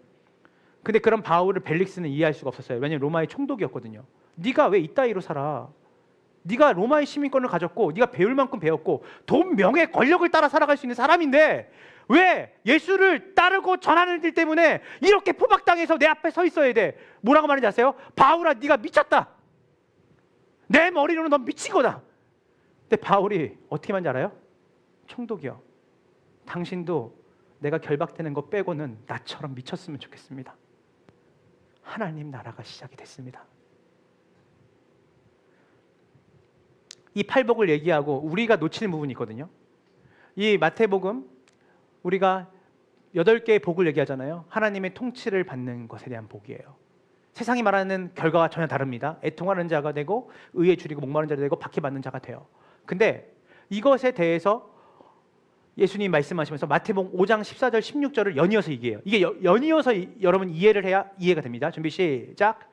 근데 그런 바울을 벨릭스는 이해할 수가 없었어요. 왜냐하면 로마의 총독이었거든요. 네가 왜 이따위로 살아? 네가 로마의 시민권을 가졌고 네가 배울 만큼 배웠고 돈, 명예, 권력을 따라 살아갈 수 있는 사람인데 왜 예수를 따르고 전하는 일 때문에 이렇게 포박당해서 내 앞에 서 있어야 돼? 뭐라고 말하는지 아세요? 바울아, 네가 미쳤다. 내 머리로는 넌 미친 거다. 근데 바울이 어떻게 말인지 알아요? 총독이요. 당신도 내가 결박되는 거 빼고는 나처럼 미쳤으면 좋겠습니다. 하나님 나라가 시작이 됐습니다. 이 팔복을 얘기하고 우리가 놓치는 부분이 있거든요. 이 마태복음 우리가 8개의 복을 얘기하잖아요. 하나님의 통치를 받는 것에 대한 복이에요. 세상이 말하는 결과가 전혀 다릅니다. 애통하는 자가 되고 의에 줄이고 목마른 자가 되고 박해받는 자가 돼요. 근데 이것에 대해서 예수님 말씀하시면서 마태복음 5장 14절 16절을 연이어서 얘기해요. 이게 연이어서 여러분 이해를 해야 이해가 됩니다. 준비 시작.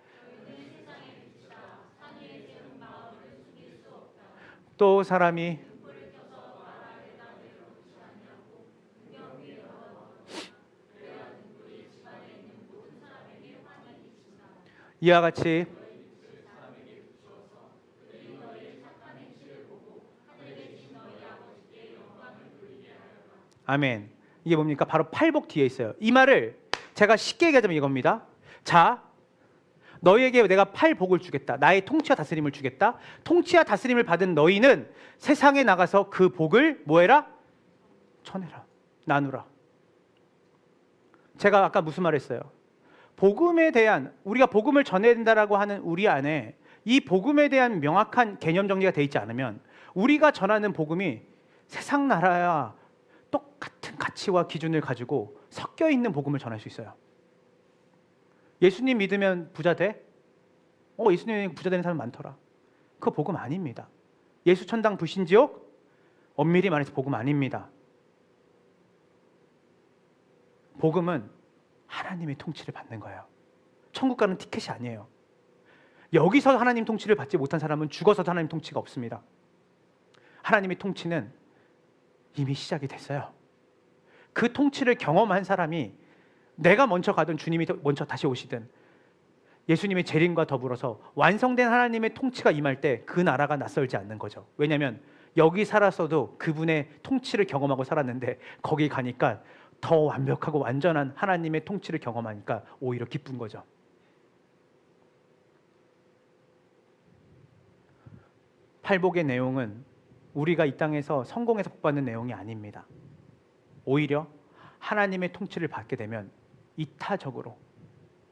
또 사람이 이와 같이 아멘. 이게 뭡니까? 바로 팔복 뒤에 있어요. 이 말을 제가 쉽게 얘기하자면 이겁니다. 자, 너희에게 내가 팔복을 주겠다. 나의 통치와 다스림을 주겠다. 통치와 다스림을 받은 너희는 세상에 나가서 그 복을 뭐해라? 전해라. 나누라. 제가 아까 무슨 말 했어요? 복음에 대한, 우리가 복음을 전해야 된다라고 하는 우리 안에 이 복음에 대한 명확한 개념 정리가 되어 있지 않으면 우리가 전하는 복음이 세상 나라와 똑같은 가치와 기준을 가지고 섞여 있는 복음을 전할 수 있어요. 예수님 믿으면 부자 돼? 예수님 부자 되는 사람 많더라. 그거 복음 아닙니다. 예수 천당 불신지옥? 엄밀히 말해서 복음 아닙니다. 복음은 하나님의 통치를 받는 거예요. 천국 가는 티켓이 아니에요. 여기서 하나님 통치를 받지 못한 사람은 죽어서도 하나님 통치가 없습니다. 하나님의 통치는 이미 시작이 됐어요. 그 통치를 경험한 사람이 내가 먼저 가든 주님이 먼저 다시 오시든 예수님의 재림과 더불어서 완성된 하나님의 통치가 임할 때 그 나라가 낯설지 않는 거죠. 왜냐하면 여기 살았어도 그분의 통치를 경험하고 살았는데 거기 가니까 더 완벽하고 완전한 하나님의 통치를 경험하니까 오히려 기쁜 거죠. 팔복의 내용은 우리가 이 땅에서 성공해서 복받는 내용이 아닙니다. 오히려 하나님의 통치를 받게 되면 이타적으로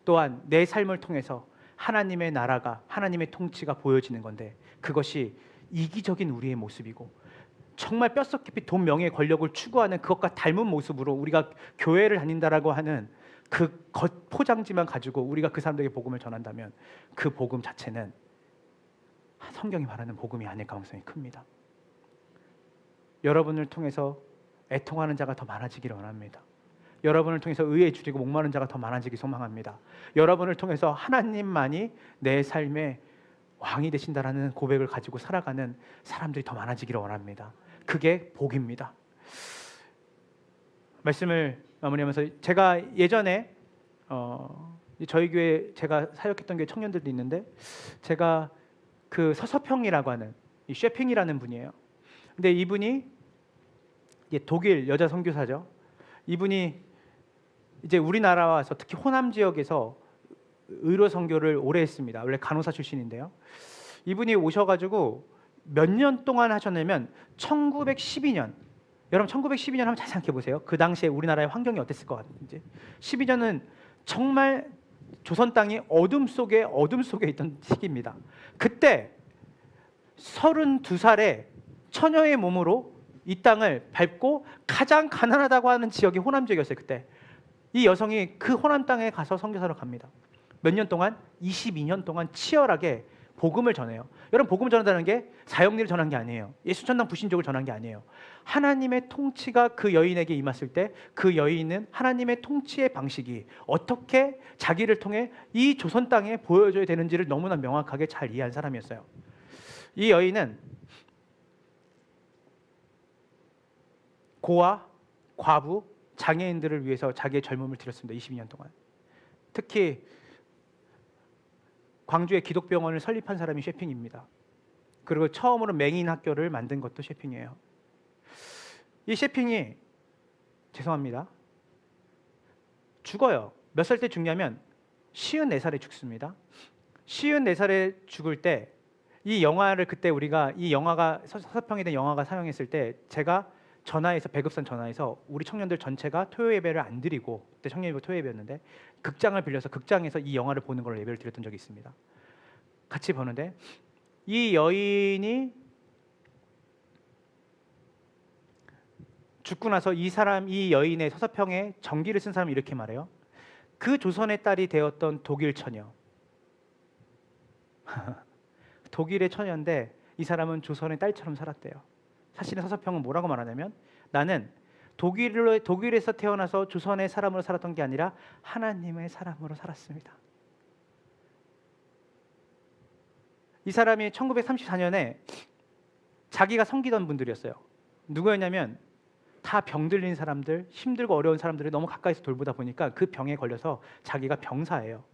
또한 내 삶을 통해서 하나님의 나라가, 하나님의 통치가 보여지는 건데, 그것이 이기적인 우리의 모습이고 정말 뼛속 깊이 돈, 명예, 권력을 추구하는 그것과 닮은 모습으로 우리가 교회를 다닌다라고 하는 그 겉포장지만 가지고 우리가 그 사람들에게 복음을 전한다면 그 복음 자체는 성경이 말하는 복음이 아닐 가능성이 큽니다. 여러분을 통해서 애통하는 자가 더 많아지기를 원합니다. 여러분을 통해서 의에 줄이고 목마른 자가 더 많아지기 소망합니다. 여러분을 통해서 하나님만이 내 삶의 왕이 되신다라는 고백을 가지고 살아가는 사람들이 더 많아지기를 원합니다. 그게 복입니다. 말씀을 마무리하면서, 제가 예전에 저희 교회 제가 사역했던 교회 청년들도 있는데, 제가 그 서서평이라고 하는 이 쉐핑이라는 분이에요. 근데 이분이 독일 여자 선교사죠. 이분이 이제 우리나라 와서 특히 호남 지역에서 의료 선교를 오래 했습니다. 원래 간호사 출신인데요. 이분이 오셔가지고 몇 년 동안 하셨냐면 1912년, 여러분 1912년 한번 잘 생각해 보세요. 그 당시에 우리나라의 환경이 어땠을 것 같은지. 12년은 정말 조선 땅이 어둠 속에 있던 시기입니다. 그때 32살에 처녀의 몸으로 이 땅을 밟고 가장 가난하다고 하는 지역이 호남 지역이었어요. 그때 이 여성이 그 호남 땅에 가서 선교사로 갑니다. 몇 년 동안? 22년 동안 치열하게 복음을 전해요. 여러분, 복음을 전한다는 게 사형리를 전한 게 아니에요. 예수 천당 불신족을 전한 게 아니에요. 하나님의 통치가 그 여인에게 임했을 때 그 여인은 하나님의 통치의 방식이 어떻게 자기를 통해 이 조선 땅에 보여줘야 되는지를 너무나 명확하게 잘 이해한 사람이었어요. 이 여인은 고아, 과부, 장애인들을 위해서 자기의 젊음을 들였습니다. 22년 동안. 특히 광주의 기독병원을 설립한 사람이 쉐핑입니다. 그리고 처음으로 맹인 학교를 만든 것도 쉐핑이에요. 이 쉐핑이, 죄송합니다, 죽어요. 몇 살 때 죽냐면 54살에 죽습니다. 54살에 죽을 때 이 영화를, 그때 우리가 이 영화가 서평에 대한 영화가 상영했을 때 제가 전화해서, 배급선 전화해서 우리 청년들 전체가 토요 예배를 안 드리고, 그때 청년 예배 토요 예배였는데 극장을 빌려서 극장에서 이 영화를 보는 걸로 예배를 드렸던 적이 있습니다. 같이 보는데 이 여인이 죽고 나서 이 여인의 서서평에 전기를 쓴 사람이 이렇게 말해요. 그 조선의 딸이 되었던 독일 처녀. 독일의 처녀인데 이 사람은 조선의 딸처럼 살았대요. 사실은 서서평은 뭐라고 말하냐면, 나는 독일에서 태어나서 조선의 사람으로 살았던 게 아니라 하나님의 사람으로 살았습니다. 이 사람이 1934년에 자기가 섬기던 분들이었어요. 누구였냐면 다 병들린 사람들, 힘들고 어려운 사람들을 너무 가까이서 돌보다 보니까 그 병에 걸려서 자기가 병사예요.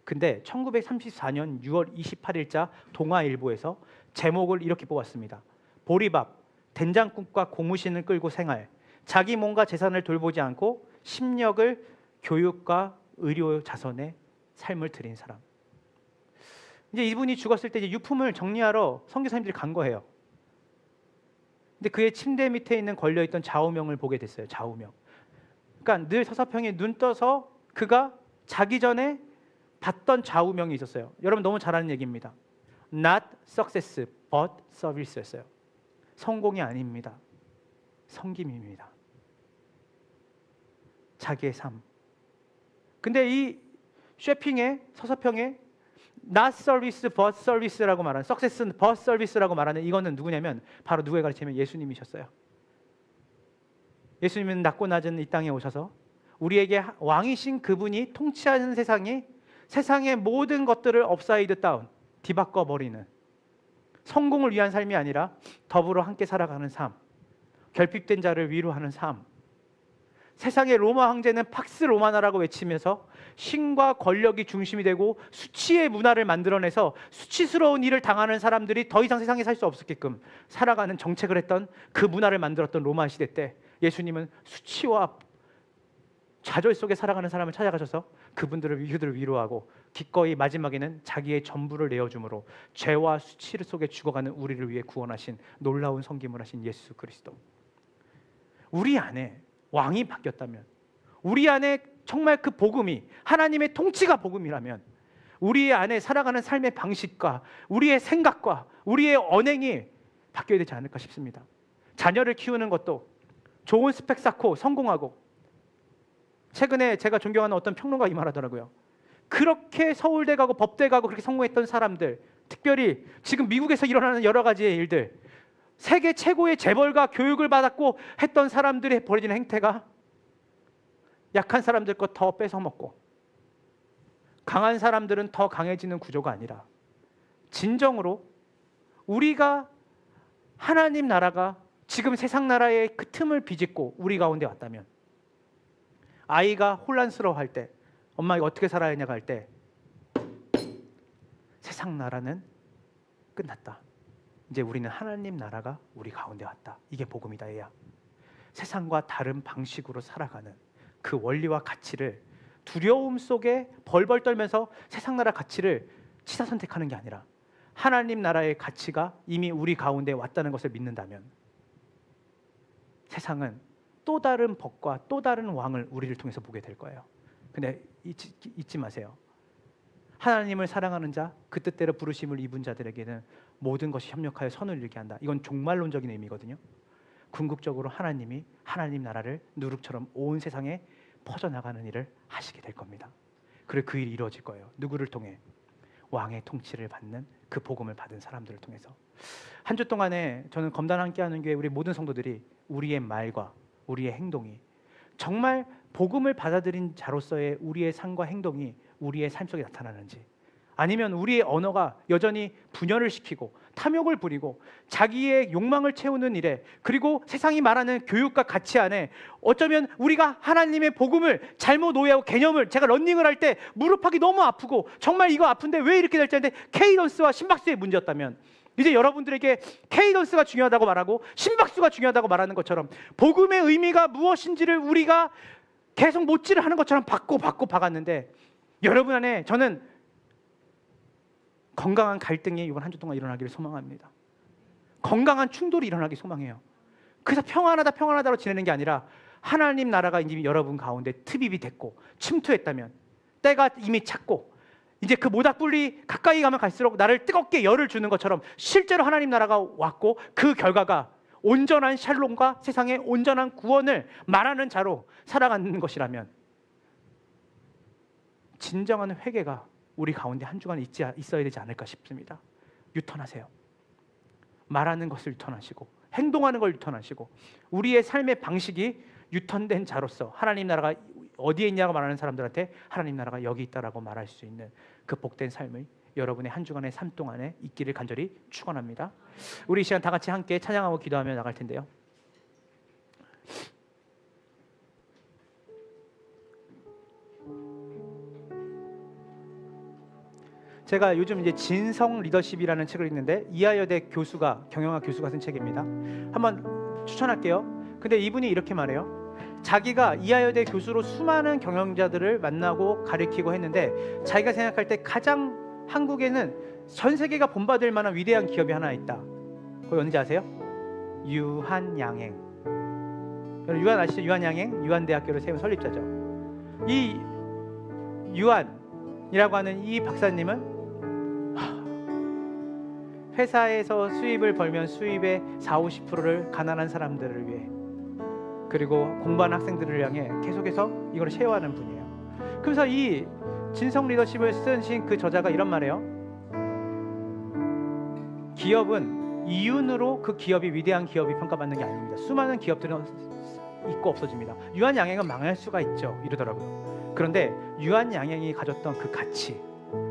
근데 1934년 6월 28일자 동아일보에서 제목을 이렇게 뽑았습니다. 보리밥, 된장국과 고무신을 끌고 생활, 자기 몸과 재산을 돌보지 않고 심력을 교육과 의료 자선에 삶을 드린 사람. 이제 이분이 죽었을 때 이제 유품을 정리하러 선교사님들이 간 거예요. 근데 그의 침대 밑에 있는 걸려있던 좌우명을 보게 됐어요. 좌우명. 그러니까 늘 서서평이 눈 떠서 그가 자기 전에 봤던 좌우명이 있었어요. 여러분 너무 잘 아는 얘기입니다. Not success, but service였어요. 성공이 아닙니다. 섬김입니다. 자기의 삶. 근데 이 쉐핑의 서서평의 not service, but service라고 말하는, success, but service라고 말하는 이거는 누구냐면 바로 누구의 가르침이면 예수님이셨어요. 예수님은 낮고 낮은 이 땅에 오셔서 우리에게 왕이신 그분이 통치하는 세상의 모든 것들을 업사이드 다운, 뒤바꿔 버리는, 성공을 위한 삶이 아니라 더불어 함께 살아가는 삶, 결핍된 자를 위로하는 삶. 세상의 로마 황제는 팍스 로마나라고 외치면서 신과 권력이 중심이 되고 수치의 문화를 만들어내서 수치스러운 일을 당하는 사람들이 더 이상 세상에 살 수 없게끔 살아가는 정책을 했던 그 문화를 만들었던 로마 시대 때 예수님은 수치와 좌절 속에 살아가는 사람을 찾아가셔서 그들을 위로하고 기꺼이 마지막에는 자기의 전부를 내어줌으로 죄와 수치 속에 죽어가는 우리를 위해 구원하신 놀라운 섬김을 하신 예수 그리스도. 우리 안에 왕이 바뀌었다면, 우리 안에 정말 그 복음이 하나님의 통치가 복음이라면 우리 안에 살아가는 삶의 방식과 우리의 생각과 우리의 언행이 바뀌어야 되지 않을까 싶습니다. 자녀를 키우는 것도 좋은 스펙 쌓고 성공하고, 최근에 제가 존경하는 어떤 평론가 이 말하더라고요. 그렇게 서울대 가고 법대 가고 그렇게 성공했던 사람들, 특별히 지금 미국에서 일어나는 여러 가지의 일들, 세계 최고의 재벌과 교육을 받았고 했던 사람들의 벌어지는 행태가 약한 사람들 것 더 뺏어먹고 강한 사람들은 더 강해지는 구조가 아니라, 진정으로 우리가 하나님 나라가 지금 세상 나라의 그 틈을 비집고 우리 가운데 왔다면, 아이가 혼란스러워할 때 엄마 이거 어떻게 살아야 하냐고 할 때 세상 나라는 끝났다, 이제 우리는 하나님 나라가 우리 가운데 왔다, 이게 복음이다. 얘야. 세상과 다른 방식으로 살아가는 그 원리와 가치를 두려움 속에 벌벌 떨면서 세상 나라 가치를 치사 선택하는 게 아니라 하나님 나라의 가치가 이미 우리 가운데 왔다는 것을 믿는다면 세상은 또 다른 법과 또 다른 왕을 우리를 통해서 보게 될 거예요. 근데 잊지 마세요. 하나님을 사랑하는 자, 그 뜻대로 부르심을 입은 자들에게는 모든 것이 협력하여 선을 이루게 한다. 이건 종말론적인 의미거든요. 궁극적으로 하나님이 하나님 나라를 누룩처럼 온 세상에 퍼져나가는 일을 하시게 될 겁니다. 그리고 그 일이 이루어질 거예요. 누구를 통해? 왕의 통치를 받는 그 복음을 받은 사람들을 통해서. 한 주 동안에 저는 검단 함께하는 교회 우리 모든 성도들이 우리의 말과 우리의 행동이 정말 복음을 받아들인 자로서의 우리의 삶과 행동이 우리의 삶 속에 나타나는지, 아니면 우리의 언어가 여전히 분열을 시키고 탐욕을 부리고 자기의 욕망을 채우는 일에, 그리고 세상이 말하는 교육과 가치 안에 어쩌면 우리가 하나님의 복음을 잘못 오해하고 개념을, 제가 러닝을 할 때 무릎하기 너무 아프고 정말 이거 아픈데 왜 이렇게 될지 하는데 케이던스와 심박수의 문제였다면, 이제 여러분들에게 케이던스가 중요하다고 말하고 심박수가 중요하다고 말하는 것처럼 복음의 의미가 무엇인지를 우리가 계속 못질을 하는 것처럼 받고 박았는데, 여러분 안에 저는 건강한 갈등이 이번 한 주 동안 일어나기를 소망합니다. 건강한 충돌이 일어나기 소망해요. 그래서 평안하다로 지내는 게 아니라 하나님 나라가 이미 여러분 가운데 트입이 됐고 침투했다면, 때가 이미 찼고 이제 그 모닥불이 가까이 가면 갈수록 나를 뜨겁게 열을 주는 것처럼 실제로 하나님 나라가 왔고, 그 결과가 온전한 샬롬과 세상의 온전한 구원을 말하는 자로 살아가는 것이라면, 진정한 회개가 우리 가운데 한 주간 있어야 되지 않을까 싶습니다. 유턴하세요. 말하는 것을 유턴하시고 행동하는 걸 유턴하시고 우리의 삶의 방식이 유턴된 자로서 하나님 나라가 어디에 있냐고 말하는 사람들한테 하나님 나라가 여기 있다라고 말할 수 있는 그 복된 삶을 여러분의 한 주간의 삶 동안에 있기를 간절히 축원합니다. 우리 이 시간 다 같이 함께 찬양하고 기도하며 나갈 텐데요. 제가 요즘 이제 진성 리더십이라는 책을 읽는데, 이하여대 교수가, 경영학 교수가 쓴 책입니다. 한번 추천할게요. 근데 이분이 이렇게 말해요. 자기가 이하여대 교수로 수많은 경영자들을 만나고 가르치고 했는데, 자기가 생각할 때 가장 한국에는 전 세계가 본받을 만한 위대한 기업이 하나 있다. 그거 뭔지 아세요? 유한양행. 여러분 유한 아시죠? 유한양행, 유한대학교를 세운 설립자죠. 이 유한이라고 하는 이 박사님은 회사에서 수입을 벌면 수입의 40-50%를 가난한 사람들을 위해, 그리고 공부하는 학생들을 향해 계속해서 이걸 쉐어하는 분이에요. 그래서 이 진성 리더십을 쓰신 그 저자가 이런 말이에요. 기업은 이윤으로 그 기업이 위대한 기업이 평가받는 게 아닙니다. 수많은 기업들은 있고 없어집니다. 유한양행은 망할 수가 있죠, 이러더라고요. 그런데 유한양행이 가졌던 그 가치,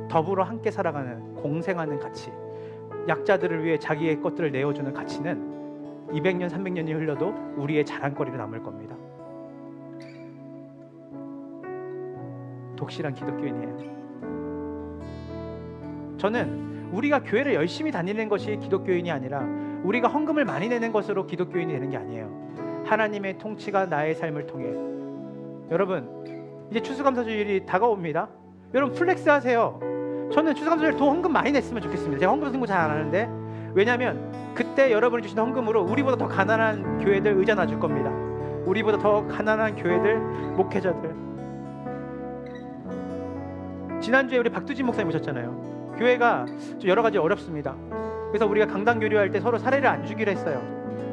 더불어 함께 살아가는, 공생하는 가치, 약자들을 위해 자기의 것들을 내어주는 가치는 200년, 300년이 흘러도 우리의 자랑거리로 남을 겁니다. 독실한 기독교인이에요. 저는 우리가 교회를 열심히 다니는 것이 기독교인이 아니라 우리가 헌금을 많이 내는 것으로 기독교인이 되는 게 아니에요. 하나님의 통치가 나의 삶을 통해. 여러분 이제 추수감사주일이 다가옵니다. 여러분 플렉스 하세요. 저는 추수감사주일 더 헌금 많이 냈으면 좋겠습니다. 제가 헌금 신고 잘 안 하는데, 왜냐하면 그때 여러분이 주신 헌금으로 우리보다 더 가난한 교회들 의자 놔줄 겁니다. 우리보다 더 가난한 교회들, 목회자들. 지난주에 우리 박두진 목사님 오셨잖아요. 교회가 좀 여러 가지 어렵습니다. 그래서 우리가 강당 교류할 때 서로 사례를 안 주기로 했어요.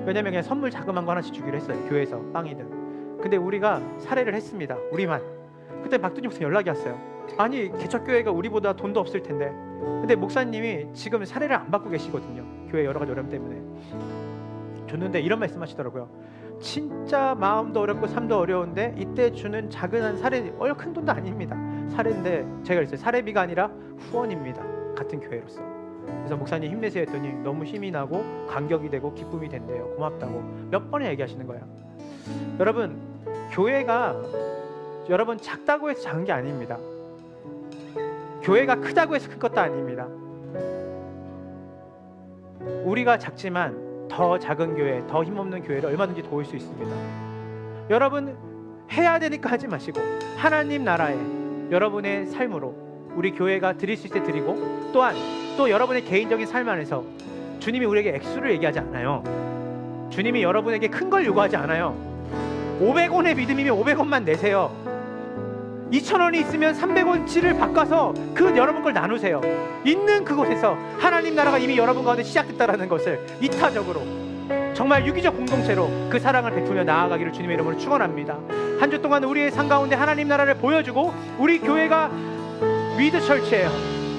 왜냐면 그냥 선물 자그만 거 하나씩 주기로 했어요. 교회에서 빵이든. 근데 우리가 사례를 했습니다. 우리만. 그때 박두진 목사님 연락이 왔어요. 아니 개척교회가 우리보다 돈도 없을 텐데, 근데 목사님이 지금 사례를 안 받고 계시거든요. 교회 여러 가지 어려움 때문에. 줬는데 이런 말씀 하시더라고요. 진짜 마음도 어렵고 삶도 어려운데 이때 주는 작은 한 사례, 큰 돈도 아닙니다. 사례인데 제가 그랬어요. 사례비가 아니라 후원입니다. 같은 교회로서. 그래서 목사님 힘내세요 했더니 너무 힘이 나고 감격이 되고 기쁨이 된대요. 고맙다고 몇 번을 얘기하시는 거예요. 여러분, 교회가 여러분 작다고 해서 작은 게 아닙니다. 교회가 크다고 해서 큰 것도 아닙니다. 우리가 작지만 더 작은 교회, 더 힘없는 교회를 얼마든지 도울 수 있습니다. 여러분, 해야 되니까 하지 마시고 하나님 나라에 여러분의 삶으로 우리 교회가 드릴 수 있을 때 드리고, 또한 또 여러분의 개인적인 삶 안에서 주님이 우리에게 액수를 얘기하지 않아요. 주님이 여러분에게 큰 걸 요구하지 않아요. 500원의 믿음이면 500원만 내세요. 2,000원이 있으면 300원치를 바꿔서 그 여러분 걸 나누세요. 있는 그곳에서 하나님 나라가 이미 여러분 가운데 시작됐다는 것을 이타적으로, 정말 유기적 공동체로 그 사랑을 베풀며 나아가기를 주님의 이름으로 축원합니다. 한 주 동안 우리의 삶 가운데 하나님 나라를 보여주고, 우리 교회가 위드 철치예요.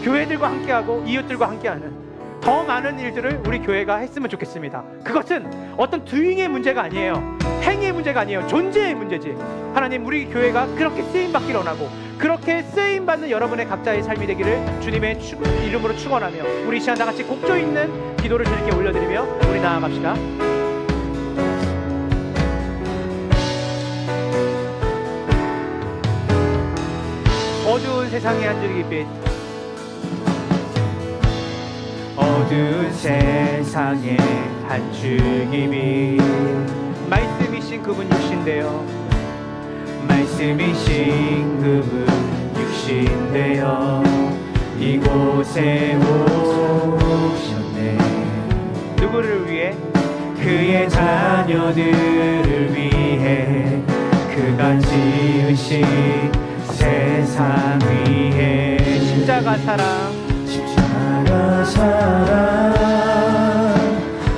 교회들과 함께하고 이웃들과 함께하는 더 많은 일들을 우리 교회가 했으면 좋겠습니다. 그것은 어떤 doing의 문제가 아니에요. 행위의 문제가 아니에요. 존재의 문제지. 하나님, 우리 교회가 그렇게 쓰임받기를 원하고 그렇게 쓰임받는 여러분의 각자의 삶이 되기를 주님의 이름으로 축원하며, 우리 시간 다 같이 곡조 있는 기도를 주님께 올려드리며 우리 나아갑시다. 어두운 세상의 한 줄기빛, 어두운 세상의 한 줄기빛, 말씀이신 그분 육신되어, 말씀이신 그분 육신되어 이곳에 오셨네. 누구를 위해? 그의 자녀들을 위해 그가 지으신 세상 위에 십자가 사랑, 십자가 사랑,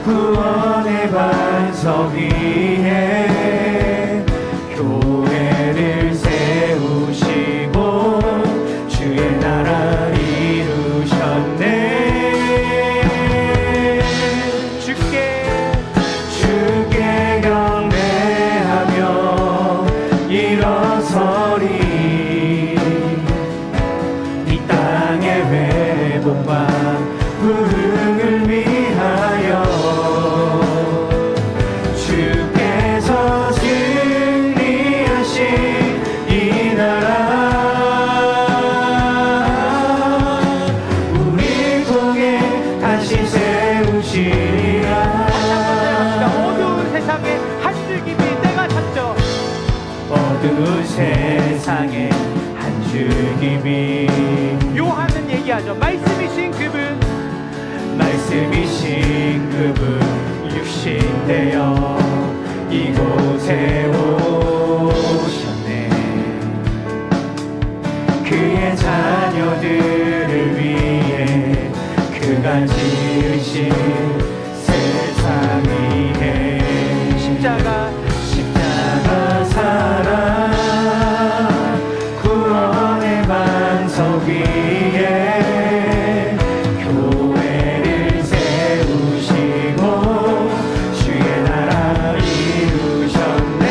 구원의 반석 위에 교회를 세우시고 주의 나라 이루셨네. 주께 경배하며 일어서리. 회복과 부흥을 위하여 주께서 승리하신 이 나라 우리 통해 다시 세우시리라. 어두운 세상에 한 줄기빛 때가 찼죠. 어두운 세상에 한 줄기빛. 요한은 얘기하죠. 말씀이신 그분, 말씀이신 그분 육신되어 이곳에 오셨네. 그의 자녀들을 위해 그가 지으신 세상 위에 십자가 사랑, 구원의 반석 위에 교회를 세우시고 주의 나라 이루셨네.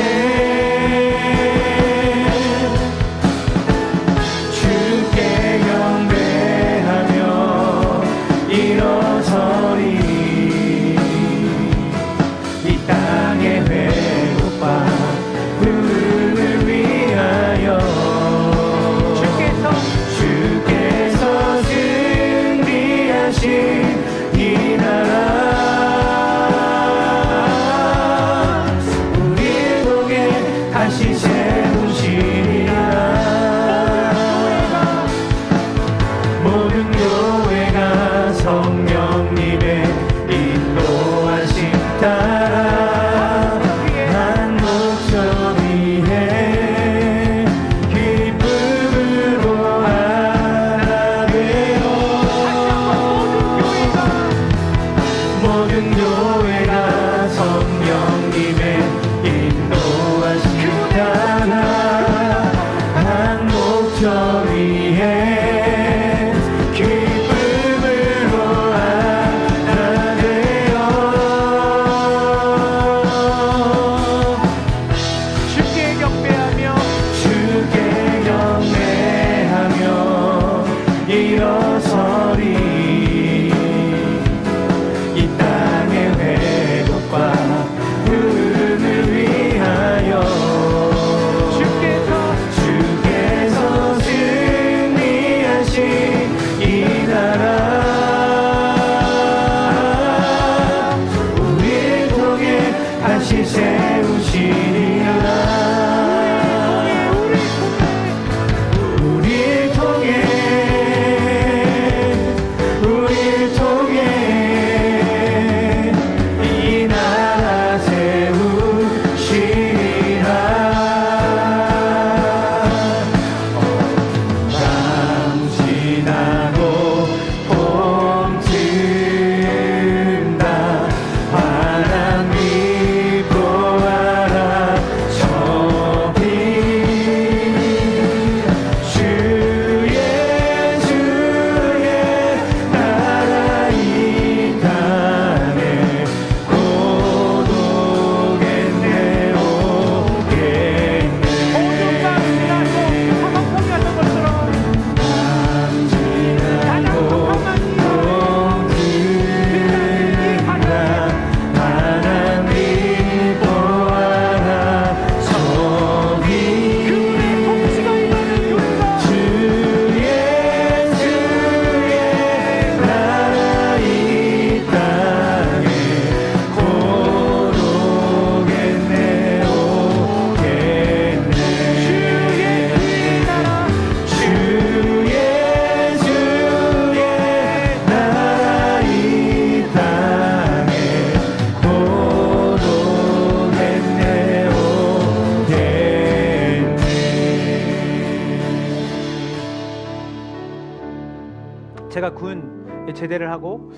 군 제대를 하고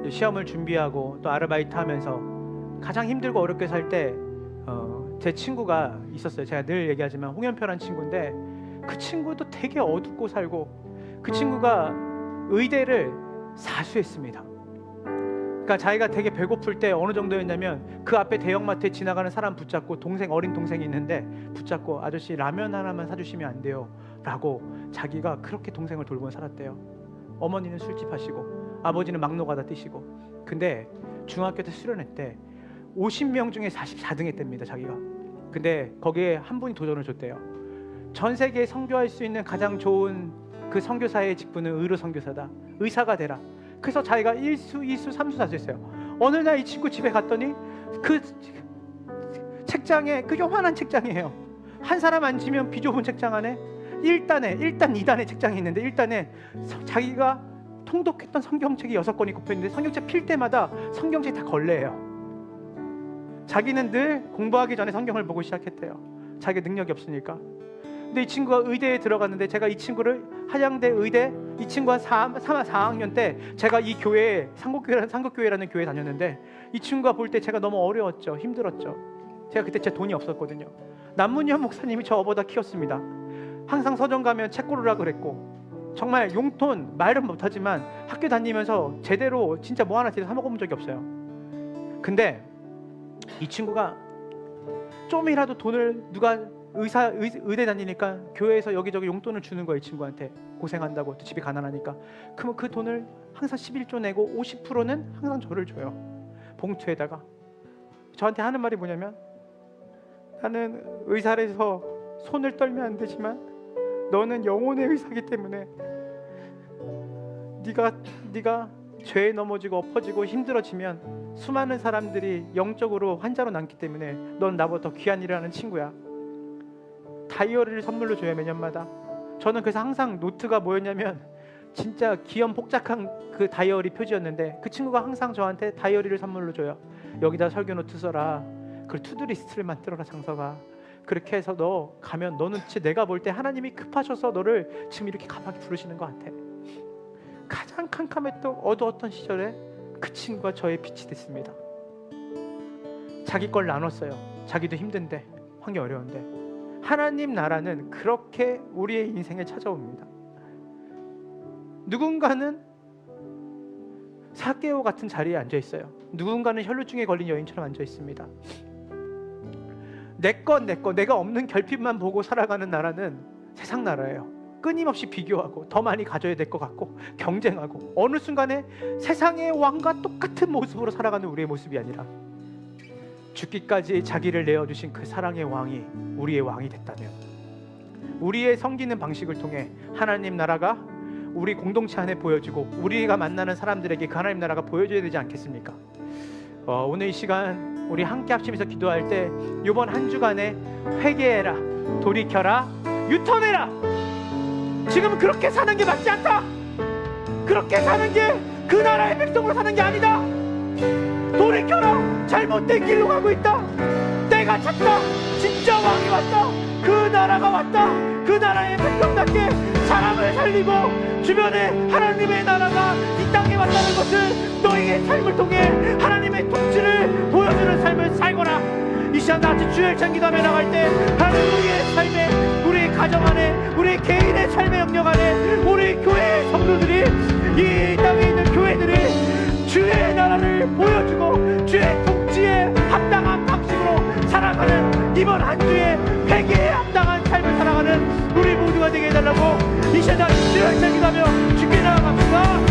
시험을 준비하고 또 아르바이트 하면서 가장 힘들고 어렵게 살 때 제 친구가 있었어요. 제가 늘 얘기하지만 홍현표라는 친구인데 그 친구도 되게 어둡고 살고 그 친구가 의대를 사수했습니다. 그러니까 자기가 되게 배고플 때 어느 정도였냐면 그 앞에 대형마트에 지나가는 사람 붙잡고 어린 동생이 있는데 붙잡고 아저씨 라면 하나만 사주시면 안 돼요? 라고 자기가 그렇게 동생을 돌보며 살았대요. 어머니는 술집 하시고 아버지는 막노가다 뛰시고. 근데 중학교 때 수련회 때 50명 중에 44등 했답니다 자기가. 근데 거기에 한 분이 도전을 줬대요. 전 세계에 선교할 수 있는 가장 좋은 그 선교사의 직분은 의료 선교사다. 의사가 되라. 그래서 자기가 1수, 2수, 3수 사수했어요. 어느 날 이 친구 집에 갔더니 그 책장에, 그 요만한 책장이에요. 한 사람 앉으면 비좁은 책장 안에 1단, 2단의 책장이 있는데 1단에 자기가 통독했던 성경책이 6권이 꼽혀있는데 성경책 필 때마다 성경책이 다 걸레예요. 자기는 늘 공부하기 전에 성경을 보고 시작했대요. 자기 능력이 없으니까. 근데 이 친구가 의대에 들어갔는데 제가 이 친구를 한양대 의대, 이 친구가 4학년 때 제가 이 교회에 상국교회라는 교회에 다녔는데 이 친구가 볼 때 제가 너무 어려웠죠. 힘들었죠. 제가 그때 제 돈이 없었거든요. 남문현 목사님이 저보다 키웠습니다. 항상 서점 가면 책 고르라 그랬고 정말 용돈 말은 못하지만 학교 다니면서 제대로 진짜 뭐 하나 제대로 사 먹어본 적이 없어요. 근데 이 친구가 좀이라도 돈을 누가 의대 다니니까 교회에서 여기저기 용돈을 주는 거예요. 이 친구한테 고생한다고 또 집이 가난하니까. 그러면 그 돈을 항상 11조 내고 50%는 항상 저를 줘요. 봉투에다가. 저한테 하는 말이 뭐냐면 나는 의사라서 손을 떨면 안 되지만 너는 영혼의 의사이기 때문에 네가 죄에 넘어지고 엎어지고 힘들어지면 수많은 사람들이 영적으로 환자로 남기 때문에 넌 나보다 더 귀한 일을 하는 친구야. 다이어리를 선물로 줘요. 매년마다. 저는 그래서 항상 노트가 뭐였냐면 진짜 기염복잡한 그 다이어리 표지였는데 그 친구가 항상 저한테 다이어리를 선물로 줘요. 여기다 설교 노트 써라. 그리고 투두리스트를 만들어라 장서가. 그렇게 해서 너 가면 너는 진짜 내가 볼 때 하나님이 급하셔서 너를 지금 이렇게 감하게 부르시는 것 같아. 가장 캄캄했던 어두웠던 시절에 그 친구가 저의 빛이 됐습니다. 자기 걸 나눴어요. 자기도 힘든데 환경 어려운데 하나님 나라는 그렇게 우리의 인생에 찾아옵니다. 누군가는 사개오 같은 자리에 앉아 있어요. 누군가는 혈루증에 걸린 여인처럼 앉아 있습니다. 내가 없는 결핍만 보고 살아가는 나라는 세상 나라예요. 끊임없이 비교하고 더 많이 가져야 될 것 같고 경쟁하고 어느 순간에 세상의 왕과 똑같은 모습으로 살아가는 우리의 모습이 아니라 죽기까지 자기를 내어주신 그 사랑의 왕이 우리의 왕이 됐다면 우리의 섬기는 방식을 통해 하나님 나라가 우리 공동체 안에 보여지고 우리가 만나는 사람들에게 그 하나님 나라가 보여줘야 되지 않겠습니까? 오늘 이 시간 우리 함께 합심해서 기도할 때 이번 한 주간에 회개해라, 돌이켜라, 유턴해라. 지금 그렇게 사는 게 맞지 않다. 그렇게 사는 게 그 나라의 백성으로 사는 게 아니다. 돌이켜라. 잘못된 길로 가고 있다. 때가 찼다. 진짜 왕이 왔다. 그 나라가 왔다. 그 나라의 백성답게 사람을 살리고 주변에 하나님의 나라가 이 땅에 왔다는 것을 너희의 삶을 통해 하나님의 통치를 보여주는 삶을 살거라. 이 시간 같이 주일 창기담에 나갈 때 하나님 우리의 삶에, 우리의 가정 안에, 우리 개인의 삶의 영역 안에, 우리 교회의 성도들이, 이 땅에 있는 교회들이 주의 나라를 보여주고 주의 통치에 합당한 방식으로 살아가는 이번 한 주에 회개에 합당한 삶을 살아가는 우리 모두가 되게 해달라고 이 시간 주일 창기담에 주께 나아갑시다.